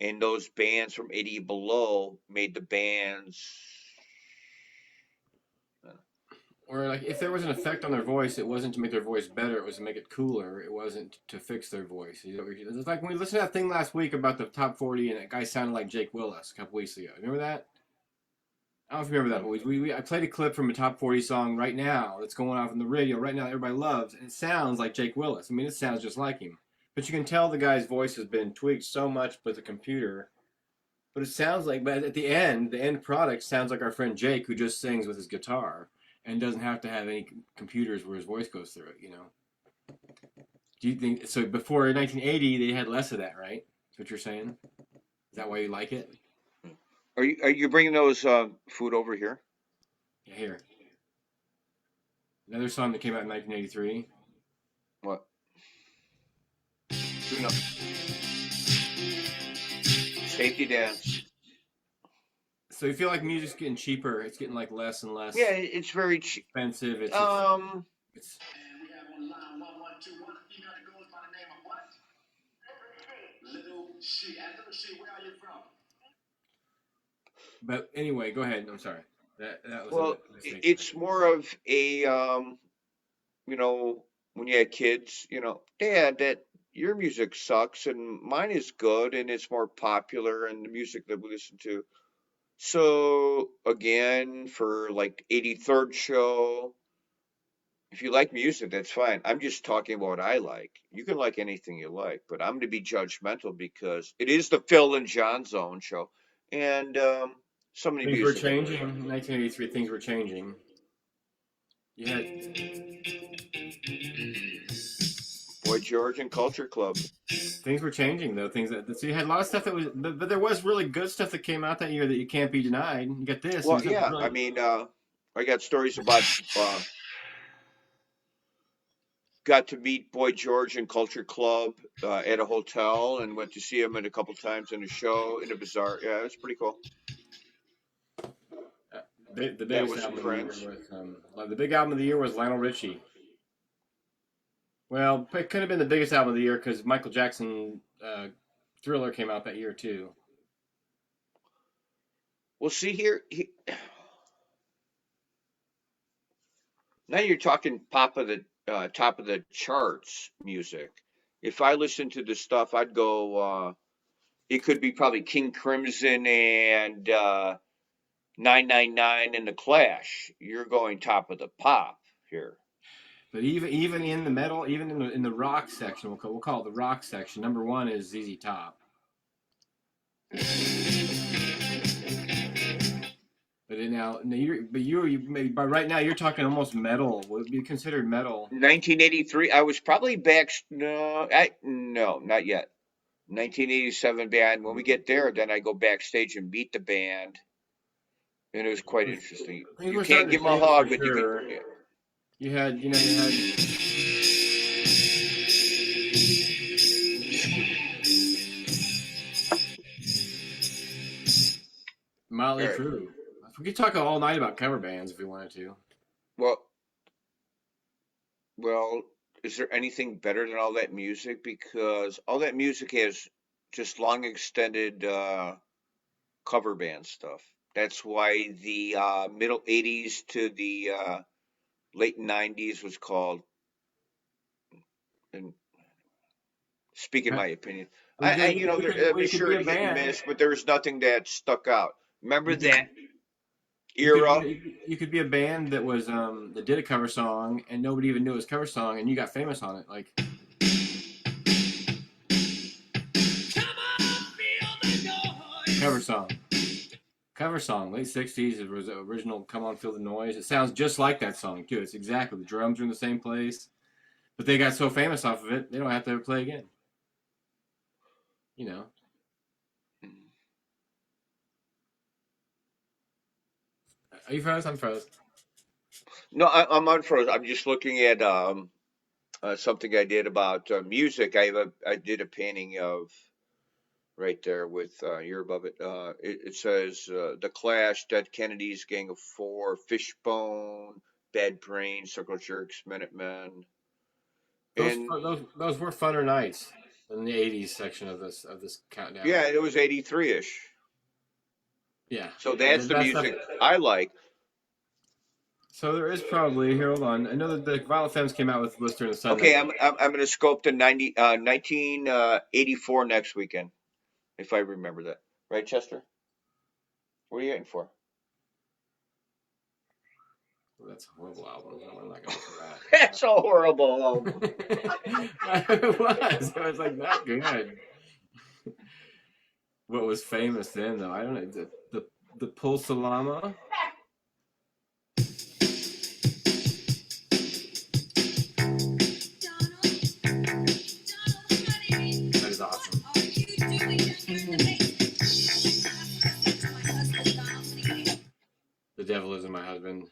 Speaker 2: and those bands from 80 below made the bands.
Speaker 1: Or like if there was an effect on their voice, it wasn't to make their voice better. It was to make it cooler. It wasn't to fix their voice. It's like when we listened to that thing last week about the top 40, and that guy sounded like Jake Willis a couple weeks ago. Remember that? I don't know if you remember that, but I played a clip from a top 40 song right now that's going off on the radio right now that everybody loves, and it sounds like Jake Willis. I mean, it sounds just like him. But you can tell the guy's voice has been tweaked so much with the computer. But it sounds like, but at the end product sounds like our friend Jake, who just sings with his guitar and doesn't have to have any computers where his voice goes through it, you know? Do you think so? Before 1980, they had less of that, right? That's what you're saying? Is that why you like it?
Speaker 2: Are you bringing those food over here?
Speaker 1: Yeah, here. Another song that came out in 1983.
Speaker 2: What? Tuna. Safety dance.
Speaker 1: So you feel like music's getting cheaper. It's getting like less and less
Speaker 2: Yeah, it's very cheap.
Speaker 1: expensive. It's but anyway, go ahead. I'm sorry. That was a
Speaker 2: Well,
Speaker 1: mistake.
Speaker 2: it's more of a you know, when you had kids, Dad, that your music sucks and mine is good and it's more popular and the music that we listen to. So again, for like 83rd show, If you like music, that's fine. I'm just talking about what I like. You can like anything you like, but I'm going to be judgmental because it is the Phil and John Zone show, and some of the
Speaker 1: Things were
Speaker 2: music I
Speaker 1: changing
Speaker 2: really like.
Speaker 1: in 1983. Things were changing. You had
Speaker 2: Boy George and Culture Club.
Speaker 1: things were changing though. Things that so you had a lot of stuff that was, but there was really good stuff that came out that year that you can't be denied. You got this. It
Speaker 2: Well,
Speaker 1: was a
Speaker 2: yeah, I
Speaker 1: really
Speaker 2: mean, I got stories about got to meet Boy George and Culture Club at a hotel and went to see him a couple times in a show in a bazaar. Yeah, it was pretty cool.
Speaker 1: the
Speaker 2: Met
Speaker 1: biggest
Speaker 2: with some
Speaker 1: album of the year
Speaker 2: friends.
Speaker 1: was the big album of the year was Lionel Richie. Well, it could have been the biggest album of the year because Michael Jackson Thriller came out that year too.
Speaker 2: Well, see here, now you're talking top of the charts music. If I listen to this stuff, I'd go. It could be probably King Crimson and 999 and the Clash. You're going top of the pop here.
Speaker 1: But even in the metal, even in the rock section, we'll call it the rock section. Number one is ZZ Top. But you maybe by right now you're talking almost metal. Would be considered metal.
Speaker 2: 1983. I was probably back. No, not yet. 1987 band. When we get there, then I go backstage and meet the band, and it was quite interesting.
Speaker 1: Things
Speaker 2: You
Speaker 1: were
Speaker 2: can't
Speaker 1: starting
Speaker 2: give
Speaker 1: to
Speaker 2: them a
Speaker 1: change for
Speaker 2: hug, but you can.
Speaker 1: sure.
Speaker 2: Yeah.
Speaker 1: You had
Speaker 2: All
Speaker 1: Motley
Speaker 2: right.
Speaker 1: Crue. We could talk all night about cover bands if we wanted to.
Speaker 2: Well, well, is there anything better than all that music? Because all that music has just long extended cover band stuff. That's why the middle '80s to the late '90s was called. And speaking my opinion, I'm
Speaker 1: You could
Speaker 2: sure
Speaker 1: be
Speaker 2: it
Speaker 1: a
Speaker 2: hit and
Speaker 1: band.
Speaker 2: miss, but there was nothing that stuck out. Remember
Speaker 1: You could
Speaker 2: that era?
Speaker 1: you could be a band that was that did a cover song and nobody even knew it was a cover song and you got famous on it. Like cover song. Cover song, late '60s. It was the original "Come On Feel the Noise." It sounds just like that song too. It's exactly the drums are in the same place, but they got so famous off of it, they don't have to ever play again. You know, are you froze? I'm froze.
Speaker 2: No, I'm unfrozen. I'm just looking at something I did about music. I did a painting of right there with you're above it. It says the Clash, Dead Kennedys, Gang of Four, Fishbone, Bad Brains, Circle Jerks, Minutemen, and
Speaker 1: Those were funner nights in the '80s section of this countdown.
Speaker 2: yeah, it was 83 ish.
Speaker 1: Yeah,
Speaker 2: So that's the
Speaker 1: that stuff.
Speaker 2: music I like.
Speaker 1: So there is probably here. Hold on. I know that the Violent Femmes came out with Blister in the Sun that
Speaker 2: Okay,
Speaker 1: year.
Speaker 2: I'm going to scope the 1984 next weekend if I remember that. Right, Chester? What are you waiting for?
Speaker 1: Well, that's a horrible album. No, I'm not going for
Speaker 2: That's a horrible album.
Speaker 1: that. It was. It was like not good. What was famous then, though? I don't know. The Pulsalama. That is awesome. The Devil Isn't My Husband.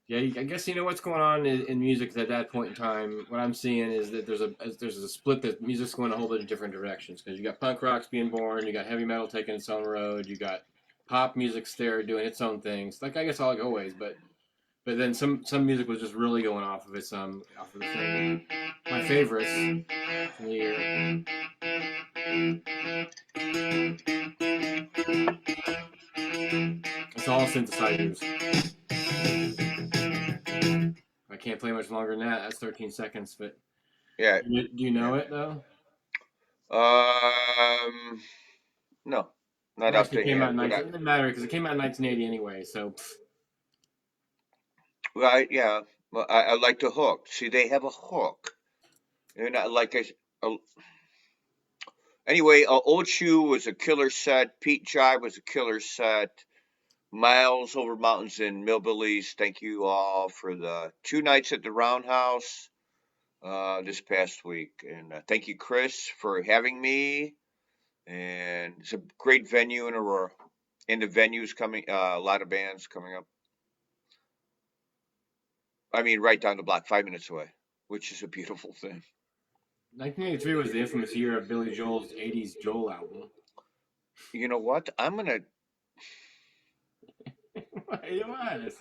Speaker 1: Yeah, I guess you know what's going on in music at that point in time. What I'm seeing is that there's a split that music's going a whole bit of different directions because you got punk rocks being born, you got heavy metal taking its own road, you got pop music's there doing its own things. Like I guess all like always, but then some music was just really going off of off of the thing. My favorites from the year. It's all synthesizers. I can't play much longer than that. That's 13 seconds. But
Speaker 2: Yeah,
Speaker 1: do you
Speaker 2: yeah.
Speaker 1: know it though?
Speaker 2: Um, no. not
Speaker 1: It
Speaker 2: up
Speaker 1: actually
Speaker 2: to
Speaker 1: came out in
Speaker 2: him.
Speaker 1: 19. It didn't matter because it came out in 1980 anyway. So
Speaker 2: Right, yeah. Well, I like the hook. See, they have a hook. And I like a anyway, Old Shoe was a killer set. Pete Jive was a killer set. Miles Over Mountains and Millbillies. Thank you all for the 2 nights at the Roundhouse this past week, and thank you, Chris, for having me. And it's a great venue in Aurora. And the venue's coming. A lot of bands coming up. I mean, right down the block, 5 minutes away, which is a beautiful thing.
Speaker 1: 1983 was the infamous year of Billy Joel's 80s Joel album.
Speaker 2: You know what? I'm gonna.
Speaker 1: It was.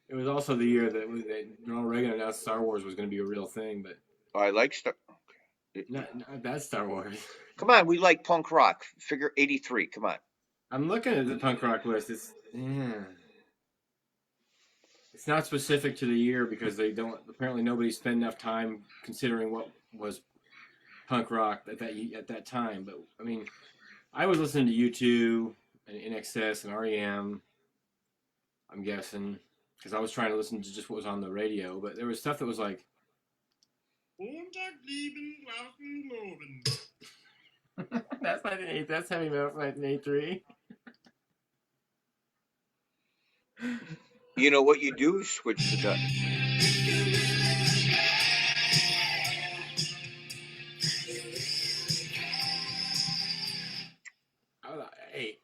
Speaker 1: It was also the year that Ronald Reagan announced Star Wars was going to be a real thing, but
Speaker 2: I like Star.
Speaker 1: not that Star Wars.
Speaker 2: Come on, we like punk rock. Figure 83. Come on.
Speaker 1: I'm looking at the punk rock list. It's not specific to the year because they don't. Apparently, nobody spent enough time considering what was punk rock at that time. But I mean, I was listening to U2 and INXS and REM. I'm guessing because I was trying to listen to just what was on the radio, but there was stuff that was like. That's 1980. That's heavy metal from 1983.
Speaker 2: You know what you do? Switch to the.
Speaker 1: Hey,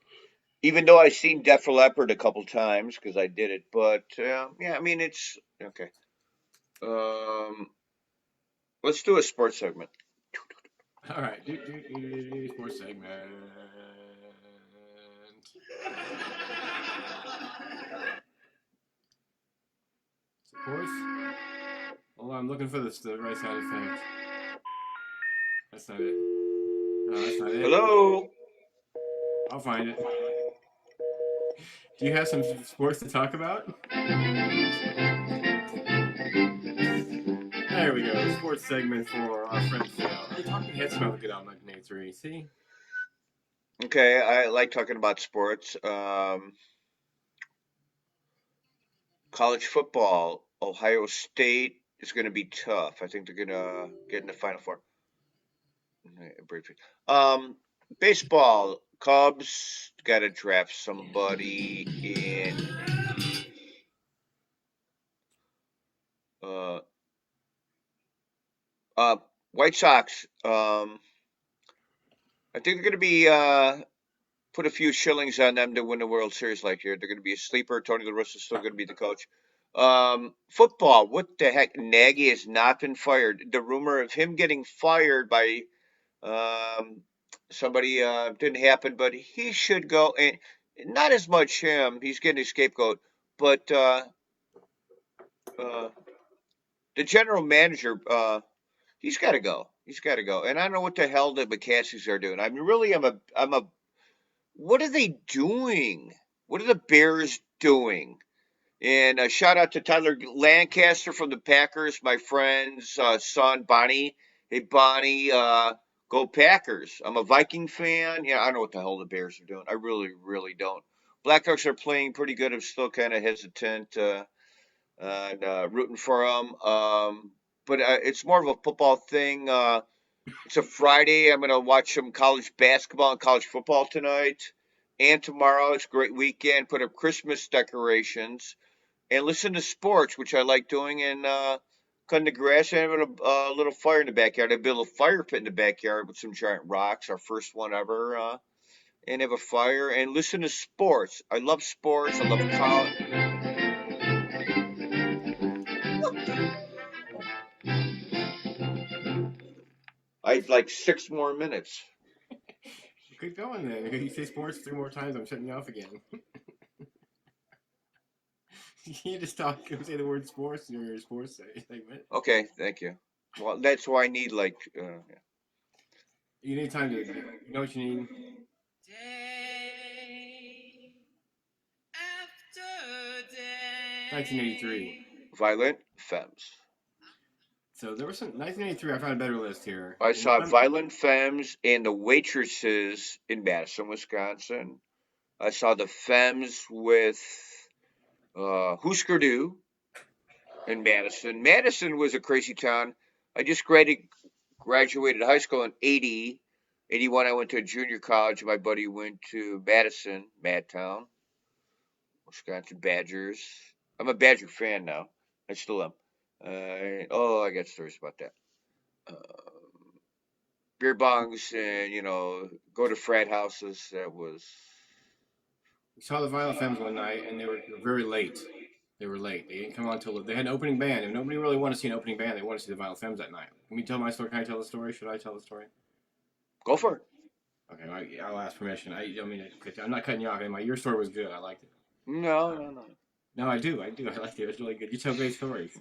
Speaker 2: Even though I've seen Def Leppard a couple times because I did it, but yeah, I mean it's okay. Um, let's do a sports segment.
Speaker 1: all right. Sports segment. Sports. Hold on, I'm looking for the right sound effect. That's not it. No, that's not it.
Speaker 2: Hello.
Speaker 1: I'll find it. Do you have some sports to talk about? There we go. Sports segment for our friend Phil. Hey, Talking Heads smelled good on 1983. See?
Speaker 2: Okay, I like talking about sports. College football, Ohio State is going to be tough. I think they're going to get in the Final Four. Briefly. Baseball, Cubs got to draft somebody in. Uh, uh, White Sox. I think they're going to be put a few shillings on them to win the World Series like year. They're going to be a sleeper. Tony La Russa is still going to be the coach. Football, what the heck? Nagy has not been fired. The rumor of him getting fired by um, somebody didn't happen, but he should go. And not as much him. He's getting a scapegoat, but uh, the general manager, he's got to go. He's got to go. And I don't know what the hell the McCaskies are doing. I mean, really, I'm a. What are they doing? What are the Bears doing? And a shout out to Tyler Lancaster from the Packers, my friend's son, Bonnie. Hey, Bonnie, go Packers. I'm a Viking fan. Yeah, I don't know what the hell the Bears are doing. I really, really don't. Blackhawks are playing pretty good. I'm still kind of hesitant and rooting for them. But it's more of a football thing. It's a Friday. I'm going to watch some college basketball and college football tonight. And tomorrow, it's a great weekend. Put up Christmas decorations and listen to sports, which I like doing, and cutting the grass and having a little fire in the backyard. I built a fire pit in the backyard with some giant rocks, our first one ever, and have a fire and listen to sports. I love sports. I love college. I'd like 6 more minutes.
Speaker 1: Good going then. If you say sports 3 more times, I'm shutting you off again. You just talk and say the word sports in your sports segment.
Speaker 2: Okay, thank you. Well, that's why I need like.
Speaker 1: You need time to. You know what you need?
Speaker 3: Day after day.
Speaker 1: 1983.
Speaker 2: Violent Femmes.
Speaker 1: So there was some 1983. I found a better list here.
Speaker 2: I
Speaker 1: In
Speaker 2: saw
Speaker 1: November,
Speaker 2: Violent Femmes and the Waitresses in Madison, Wisconsin. I saw the Femmes with Husker Du in Madison. Madison was a crazy town. I just graduated high school in 80. 81, I went to a junior college. My buddy went to Madison, Madtown, Wisconsin Badgers. I'm a Badger fan now. I still am. I got stories about that. Beer bongs and, go to frat houses. That was.
Speaker 1: we saw the Violent Femmes one night, and they were very late. They were late. They didn't come on until they had an opening band, and nobody really wanted to see an opening band. They wanted to see the Violent Femmes that night. Can we tell my story? Can I tell the story? Should I tell the story?
Speaker 2: Go for it.
Speaker 1: Okay, I'll ask permission. I'm not cutting you off. Emma. Your story was good. I liked it.
Speaker 2: No, no, no.
Speaker 1: No, I do. I liked it. It was really good. You tell great stories.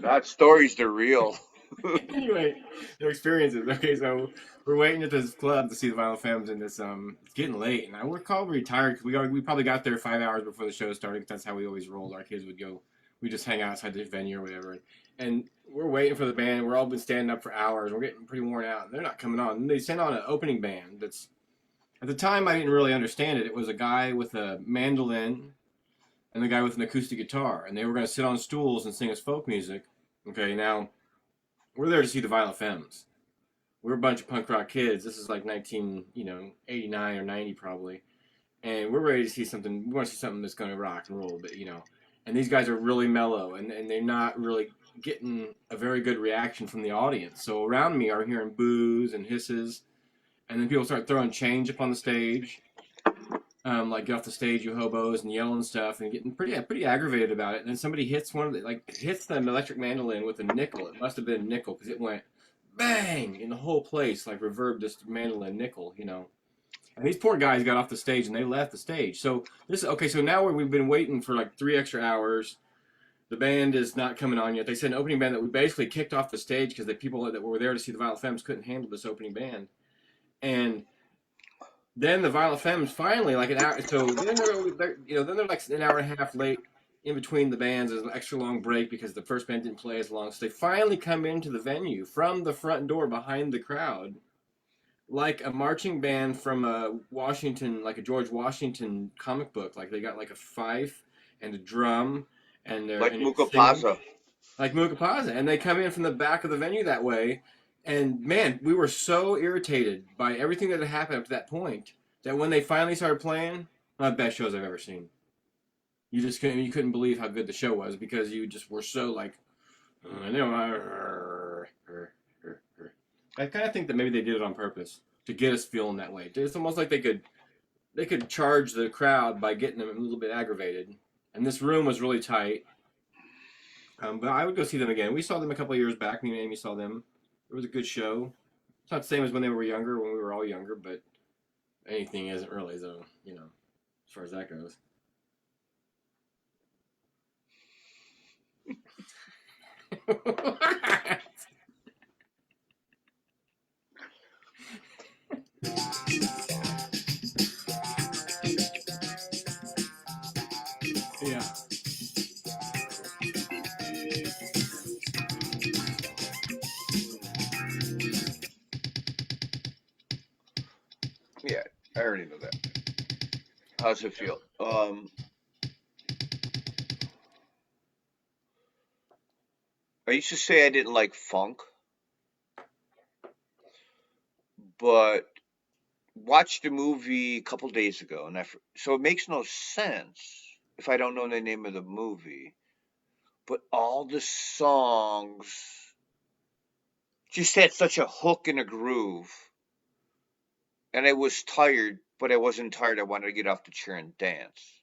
Speaker 2: Not stories, they're real.
Speaker 1: Anyway, their experiences. Okay, so we're waiting at this club to see the Violent Femmes, and it's getting late, and we're probably tired because we probably got there 5 hours before the show started. 'Cause that's how we always rolled. Our kids would go. We just hang outside the venue or whatever, and we're waiting for the band. We're all been standing up for hours. We're getting pretty worn out, and they're not coming on. And they sent on an opening band. That's at the time I didn't really understand it. It was a guy with a mandolin and a guy with an acoustic guitar, and they were going to sit on stools and sing us folk music. Okay, now we're there to see the Violent Femmes. We're a bunch of punk rock kids. This is like 89 or 90 probably, and we're ready to see something. We want to see something that's going to rock and roll, but. And these guys are really mellow, and they're not really getting a very good reaction from the audience. So around me, I'm hearing boos and hisses, and then people start throwing change up on the stage, like get off the stage, you hobos, and yelling stuff, and getting pretty aggravated about it. And then somebody hits hits the electric mandolin with a nickel. It must have been a nickel because it went bang in the whole place, like reverb this mandolin nickel. And these poor guys got off the stage and they left the stage. So so now we've been waiting for like 3 extra hours. The band is not coming on yet. They said an opening band that we basically kicked off the stage because the people that were there to see the Violent Femmes couldn't handle this opening band. And then the Violent Femmes finally, like an hour, so then they're like an hour and a half late in between the bands. There's an extra long break because the first band didn't play as long. So they finally come into the venue from the front door behind the crowd, like a marching band from a Washington, like a George Washington comic book. Like they got like a fife and a drum, and they're
Speaker 2: Like
Speaker 1: and it's singing
Speaker 2: Mukapaza.
Speaker 1: like Mukapaza, and they come in from the back of the venue that way. And man, we were so irritated by everything that had happened up to that point that when they finally started playing, one of the best shows I've ever seen. You couldn't believe how good the show was because you just were so like, I kind of think that maybe they did it on purpose to get us feeling that way. It's almost like they could charge the crowd by getting them a little bit aggravated. And this room was really tight. But I would go see them again. We saw them a couple of years back. Me and Amy saw them. It was a good show. It's not the same as when they were younger, when we were all younger, but anything isn't really, so, as far as that goes. Yeah.
Speaker 2: Yeah, I already know that. How's it feel? I used to say I didn't like funk, but watched the movie a couple days ago, and so it makes no sense if I don't know the name of the movie. But all the songs just had such a hook and a groove, and I was tired, but I wasn't tired. I wanted to get off the chair and dance,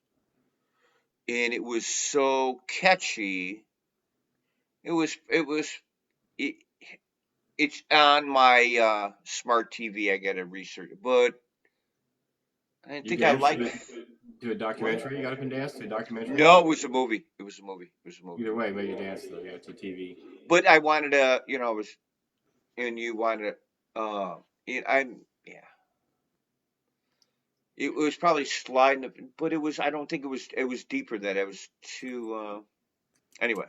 Speaker 2: and it was so catchy. It, it's on my smart TV. I got to research it, but I
Speaker 1: You
Speaker 2: think I
Speaker 1: danced
Speaker 2: like.
Speaker 1: to a documentary? You got up and danced to a documentary?
Speaker 2: No, it was a movie. It was a movie. It was a movie.
Speaker 1: Either way, but you danced though, yeah, to TV.
Speaker 2: But I wanted to, and you wanted to, yeah. It was probably sliding, but it was. I don't think it was. It was deeper than that. It was too. Anyway,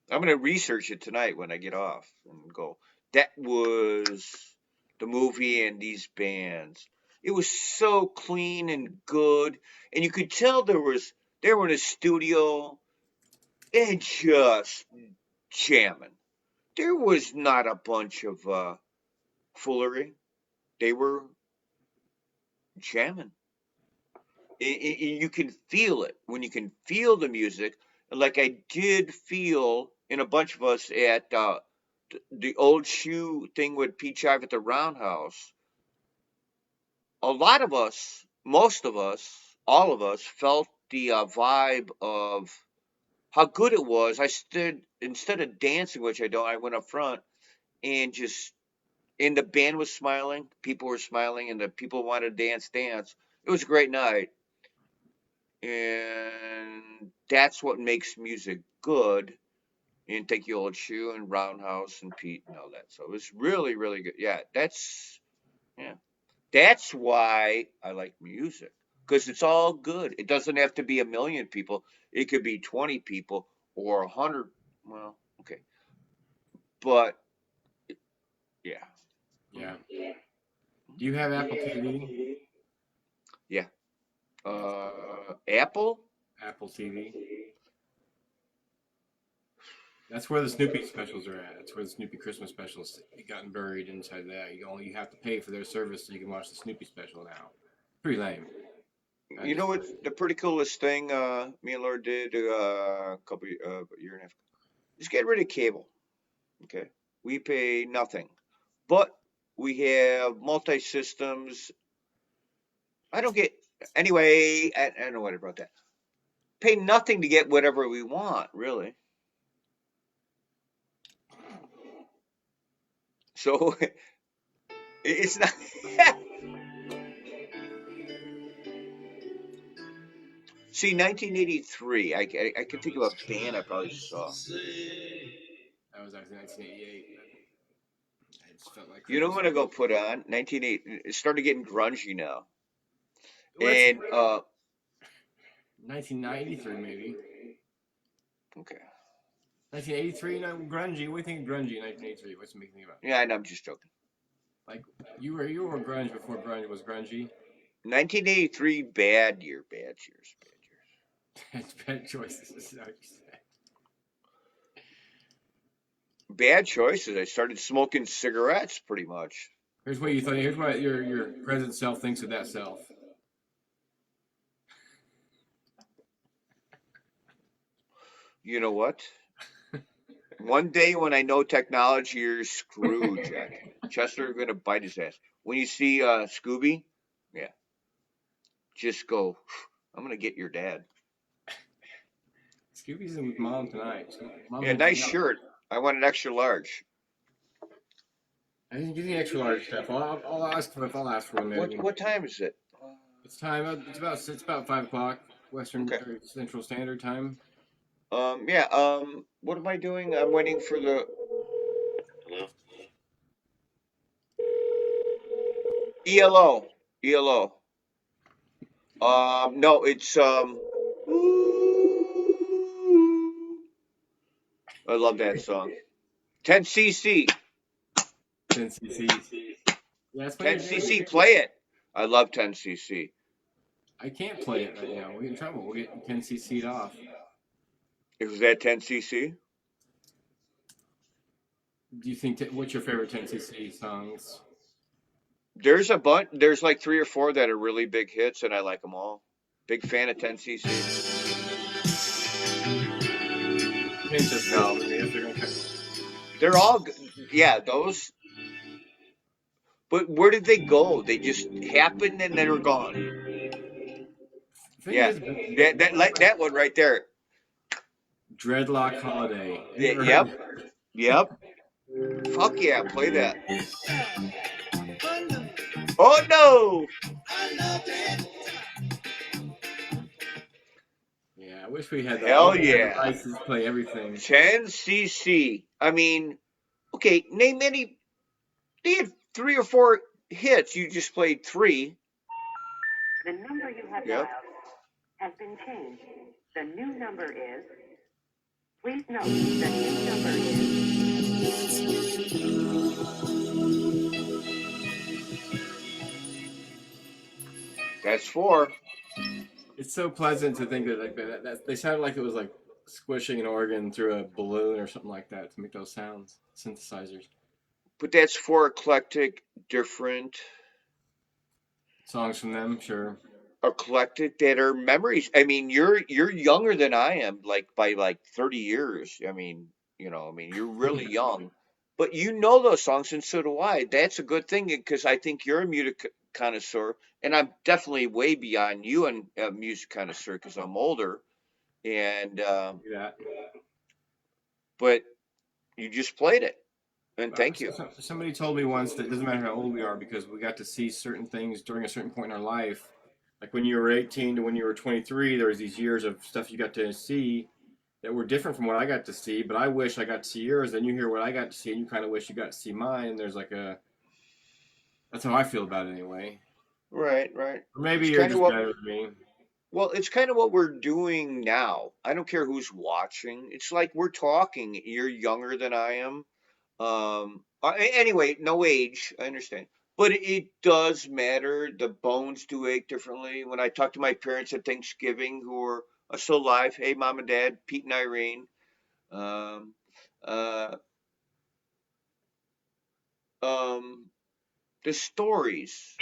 Speaker 2: I'm gonna research it tonight when I get off and go. That was the movie and these bands. It was so clean and good, and you could tell they were in a studio and just jamming. There was not a bunch of foolery. They were jamming. You can feel it when you can feel the music, like I did feel in a bunch of us at the old shoe thing with Pete Jive at the Roundhouse. A lot of us, most of us, all of us felt the vibe of how good it was. I stood instead of dancing, which I don't. I went up front and just and the band was smiling, people were smiling, and the people wanted to dance. It was a great night, and that's what makes music good. And take the old shoe and Roundhouse and Pete and all that. So it was really, really good. Yeah, that's why I like music because it's all good. It doesn't have to be a million people. It could be 20 people or 100. Well, okay, but yeah,
Speaker 1: Yeah. Do you have Apple TV?
Speaker 2: yeah. Apple.
Speaker 1: Apple TV. That's where the Snoopy specials are at. That's where the Snoopy Christmas specials gotten buried inside that. You have to pay for their service so you can watch the Snoopy special now. Pretty lame. I
Speaker 2: You know
Speaker 1: just
Speaker 2: what? The pretty coolest thing me and Laura did a couple a year and a half. Just get rid of cable. Okay, we pay nothing, but we have multi systems. I don't get anyway. I don't know what about that. Pay nothing to get whatever we want, really. So it's not. See, 1983. I could think of a band I probably saw.
Speaker 1: that was actually 1988. I just felt like
Speaker 2: You know
Speaker 1: Christmas.
Speaker 2: what I'm gonna go put on? 1980. It started getting grungy now,
Speaker 1: What's
Speaker 2: and
Speaker 1: 1993 maybe?
Speaker 2: okay.
Speaker 1: 1983, no, grungy. What do you think of grungy in 1983? What's it make me about?
Speaker 2: Yeah, I'm just joking.
Speaker 1: Like you were grunge before grunge was grungy.
Speaker 2: 1983, bad year, bad years, bad years.
Speaker 1: It's bad choices. Is what you said.
Speaker 2: Bad choices. I started smoking cigarettes pretty much.
Speaker 1: Here's what you thought. Here's what your present self thinks of that self.
Speaker 2: You know what? One day when I know technology, you're screwed, Jack. Chester gonna bite his ass. When you see Scooby, yeah, just go. I'm gonna get your dad.
Speaker 1: Scooby's in with mom tonight. So mom
Speaker 2: Yeah,
Speaker 1: hits
Speaker 2: nice
Speaker 1: me up.
Speaker 2: shirt. I want an extra large.
Speaker 1: I didn't get the extra large stuff. I'll ask if I'll ask for one maybe.
Speaker 2: What time is it?
Speaker 1: It's time. It's about 5 o'clock Western
Speaker 2: Okay.
Speaker 1: or Central Standard Time.
Speaker 2: Yeah. What am I doing? I'm waiting for the ELO. ELO. No, it's I love that song. 10cc.
Speaker 1: 10 cc's. Yeah, that's what you're doing.
Speaker 2: 10cc. Play it. I love 10cc.
Speaker 1: I can't play it right now. We'll get in trouble. We'll get 10 cc'd off.
Speaker 2: Is that 10cc?
Speaker 1: Do you think what's your favorite 10 cc songs?
Speaker 2: There's a bunch. There's like 3 or 4 that are really big hits, and I like them all. Big fan of 10cc.
Speaker 1: Pinch us
Speaker 2: No,
Speaker 1: now. If they're gonna
Speaker 2: they're all. Yeah, those. But where did they go? They just happened and they were gone.
Speaker 1: The thing
Speaker 2: Yeah,
Speaker 1: is,
Speaker 2: that like that one right there.
Speaker 1: Dreadlock Holiday. Have you
Speaker 2: Yeah,
Speaker 1: ever
Speaker 2: yep,
Speaker 1: heard?
Speaker 2: yep. Fuck yeah, play that. Oh no!
Speaker 1: Yeah, I wish we had all
Speaker 2: Hell
Speaker 1: the
Speaker 2: yeah.
Speaker 1: devices to play everything.
Speaker 2: 10cc. I mean, okay, name any. They had 3 or 4 hits. You just played 3.
Speaker 3: The number you have
Speaker 2: Yep.
Speaker 3: dialed has been changed. The new number is Please note that his number is.
Speaker 2: That's 4.
Speaker 1: It's so pleasant to think that like that they sounded like it was like squishing an organ through a balloon or something like that to make those sounds. Synthesizers.
Speaker 2: But that's 4 eclectic, different,
Speaker 1: Songs from them, sure.
Speaker 2: eclectic that are memories. I mean, you're younger than I am, like by like 30 years. I mean, you're really young, but you know those songs, and so do I. That's a good thing because I think you're a music connoisseur, and I'm definitely way beyond you and a music connoisseur because I'm older. And
Speaker 1: Do that.
Speaker 2: but you just played it, and thank you.
Speaker 1: Somebody told me once that it doesn't matter how old we are because we got to see certain things during a certain point in our life. Like when you were 18 to when you were 23, there was these years of stuff you got to see that were different from what I got to see. But I wish I got to see yours. Then you hear what I got to see, and you kind of wish you got to see mine. And there's like a that's how I feel about it anyway.
Speaker 2: Right, right.
Speaker 1: Or maybe
Speaker 2: It's
Speaker 1: you're
Speaker 2: kind of
Speaker 1: just
Speaker 2: what
Speaker 1: better than me.
Speaker 2: Well, it's kind of what we're doing now. I don't care who's watching. It's like we're talking. You're younger than I am. Anyway, no age. I understand. But it does matter. The bones do ache differently. When I talk to my parents at Thanksgiving who are still alive, hey, mom and dad, Pete and Irene, um, uh, um, the stories.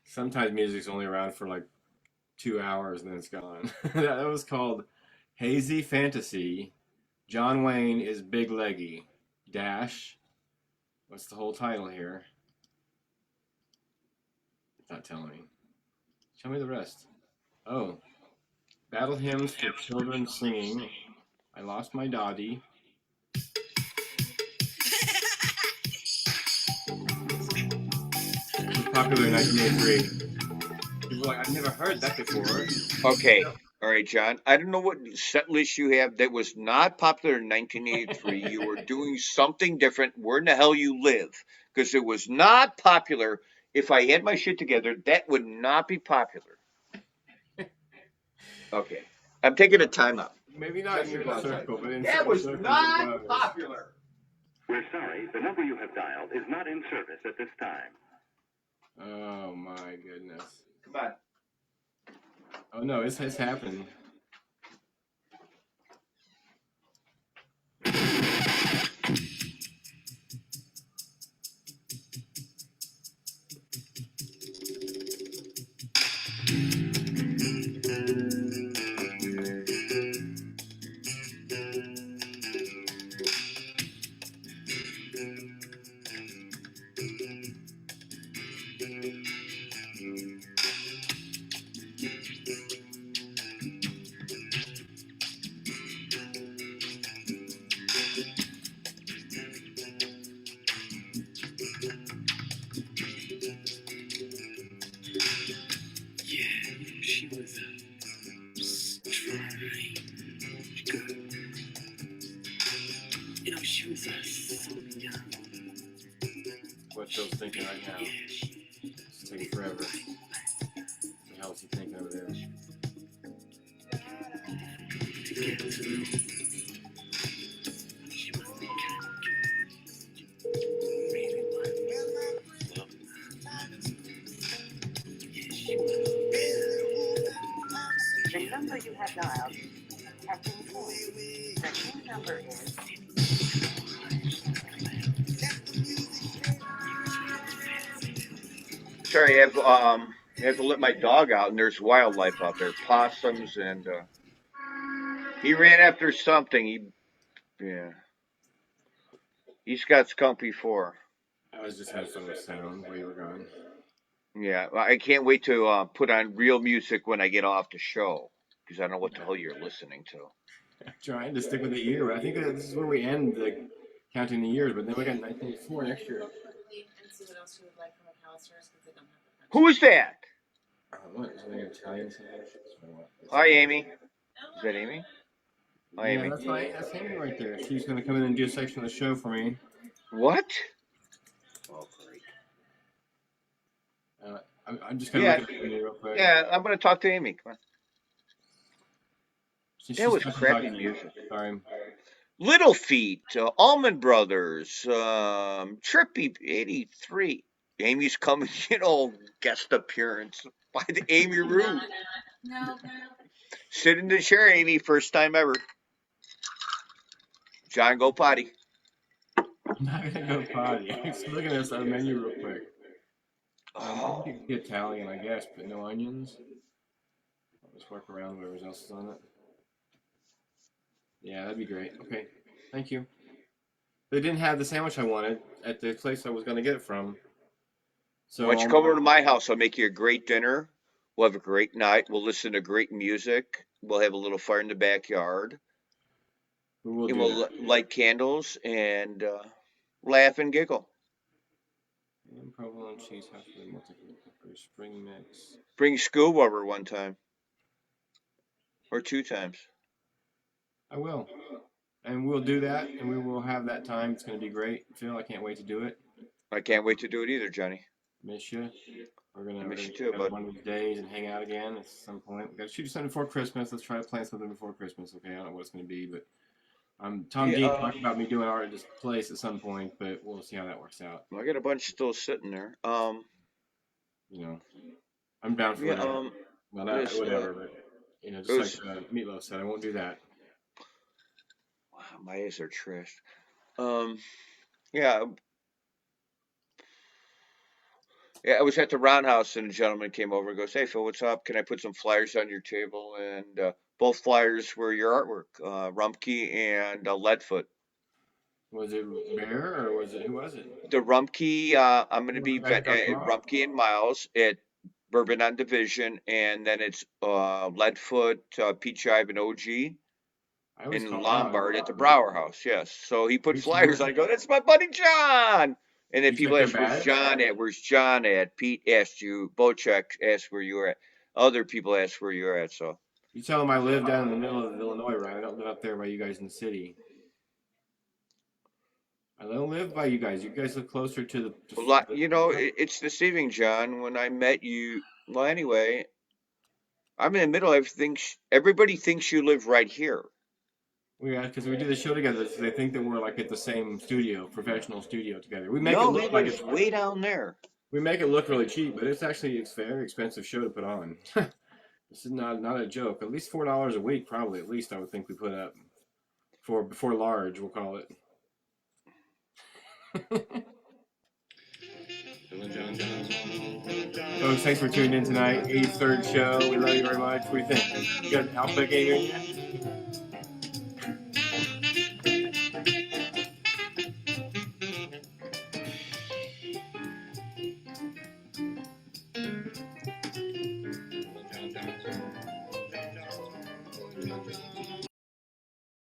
Speaker 1: Sometimes music's only around for like 2 hours and then it's gone. That was called Hazy Fantasy. John Wayne is Big Leggy. Dash. What's the whole title here? It's not telling me. Tell me the rest. Oh, battle hymns for children singing. I lost my Dottie. It was popular in 1983. People were like, I've never heard that before.
Speaker 2: Okay. All right, John. I don't know what set list you have that was not popular in 1983. You were doing something different. Where in the hell you live? Because it was not popular. If I had my shit together, that would not be popular. Okay. I'm taking a timeout.
Speaker 1: Maybe not in your circle, but in
Speaker 2: That
Speaker 1: certain
Speaker 2: was
Speaker 1: circles it
Speaker 2: not
Speaker 1: was.
Speaker 2: popular.
Speaker 4: We're sorry, the number you have dialed is not in service at this time.
Speaker 1: Oh my goodness.
Speaker 2: Come on.
Speaker 1: Oh no, it's happened.
Speaker 5: She was a strange girl. She was so young.
Speaker 1: What Phil's thinking right now. It's taking forever. What the hell is he thinking over there?
Speaker 5: To get to know. She was the kind of girl you really want. Love. Yeah, she was.
Speaker 3: The number you have dialed has been changed. The new number is.
Speaker 2: Sorry, I have to let my dog out, and there's wildlife out there, possums, and he ran after something. He's got skunk before.
Speaker 1: I was just having some sound while you were gone.
Speaker 2: Yeah, I can't wait to put on real music when I get off the show because I don't know what the hell you're listening to.
Speaker 1: I'm trying to stick with the year, but I think that this is where we end the counting the years. But then we got 1984 next year.
Speaker 2: Who is that?
Speaker 1: What is it? Italian sandwich?
Speaker 2: Hi, Amy. Is that Amy? Hi,
Speaker 1: Yeah,
Speaker 2: Amy.
Speaker 1: that's Amy right there. She's going to come in and do a section of the show for me.
Speaker 2: What? Oh, great.
Speaker 1: I'm just gonna
Speaker 2: Yeah.
Speaker 1: look at the menu real quick.
Speaker 2: Yeah, I'm gonna talk to Amy. Come on.
Speaker 1: Since
Speaker 2: That
Speaker 1: she's
Speaker 2: was
Speaker 1: talking
Speaker 2: crappy
Speaker 1: about you.
Speaker 2: music.
Speaker 1: Sorry.
Speaker 2: Little Feat, Allman Brothers, Trippy 83. Amy's coming, guest appearance by the Amy Rue. Sit in the chair, Amy, first time ever. John, go potty.
Speaker 1: I'm not gonna go potty. I'm just looking at this menu real quick.
Speaker 2: Oh,
Speaker 1: I could get Italian, I guess, but no onions. I'll just work around whatever else is on it. Yeah, that'd be great. Okay, thank you. They didn't have the sandwich I wanted at the place I was gonna get it from. So
Speaker 2: why don't you come over to my house? I'll make you a great dinner. We'll have a great night. We'll listen to great music. We'll have a little fire in the backyard.
Speaker 1: we will
Speaker 2: And
Speaker 1: do
Speaker 2: we'll
Speaker 1: that.
Speaker 2: light candles and laugh and giggle.
Speaker 1: And provolone cheese, half of the multi spring mix.
Speaker 2: Bring Scoob over one time. Or 2 times.
Speaker 1: I will. And we'll do that, and we will have that time. It's going to be great. Phil, I can't wait to do it.
Speaker 2: I can't wait to do it either, Johnny.
Speaker 1: Miss you. We're going to
Speaker 2: Miss you
Speaker 1: get
Speaker 2: too,
Speaker 1: together
Speaker 2: bud.
Speaker 1: one of these days and hang out again at some point. We got to shoot something before Christmas. Let's try to plan something before Christmas. Okay, I don't know what it's going to be, but Tom
Speaker 2: Yeah,
Speaker 1: Dean talked about me doing art at this place at some point, but we'll see how that works out.
Speaker 2: I got a bunch still sitting there.
Speaker 1: You know, I'm down for
Speaker 2: Yeah,
Speaker 1: that. Well, not
Speaker 2: this,
Speaker 1: whatever, but just
Speaker 2: those-
Speaker 1: like Meatloaf said, I won't do that.
Speaker 2: wow, my eyes are trashed. Yeah. Yeah, I was at the roundhouse and a gentleman came over and goes, "Hey Phil, what's up? Can I put some flyers on your table?" And both flyers were your artwork, Rumpke and Leadfoot.
Speaker 1: Was it Bear or was it who was it?
Speaker 2: The Rumpke, I'm going to be
Speaker 1: Right, that's wrong.
Speaker 2: Rumpke and Miles at Bourbon on Division, and then it's Leadfoot, Pete Jive, and OG
Speaker 1: I always
Speaker 2: in
Speaker 1: call
Speaker 2: Lombard
Speaker 1: out.
Speaker 2: at the Brower House. Yes, so he put
Speaker 1: Who's
Speaker 2: flyers.
Speaker 1: here?
Speaker 2: I go, "That's my buddy John." And then
Speaker 1: You
Speaker 2: people
Speaker 1: check
Speaker 2: ask,
Speaker 1: their
Speaker 2: "Where's
Speaker 1: badge?
Speaker 2: John at? Where's John at?" Pete asked you. Bochek asked where you were at. Other people asked where you were at. So
Speaker 1: You tell them I live down in the middle of Illinois, right? I don't live up there by you guys in the city. I don't live by you guys. You guys live closer to the.
Speaker 2: it's deceiving, John. When I met you, well, anyway, I'm in the middle. Everybody thinks you live right here.
Speaker 1: Yeah, because we do the show together, so they think that we're like at the same studio, professional studio together. We make it
Speaker 2: No,
Speaker 1: look
Speaker 2: he
Speaker 1: like
Speaker 2: lives
Speaker 1: it's
Speaker 2: way down there.
Speaker 1: we make it look really cheap, but it's actually a very expensive show to put on. This is not a joke. At least $4 a week, probably. At least I would think we put up for large. We'll call it. Folks, thanks for tuning in tonight. 83rd show. We love you very much. What do you think? You got an alphabet game in yet?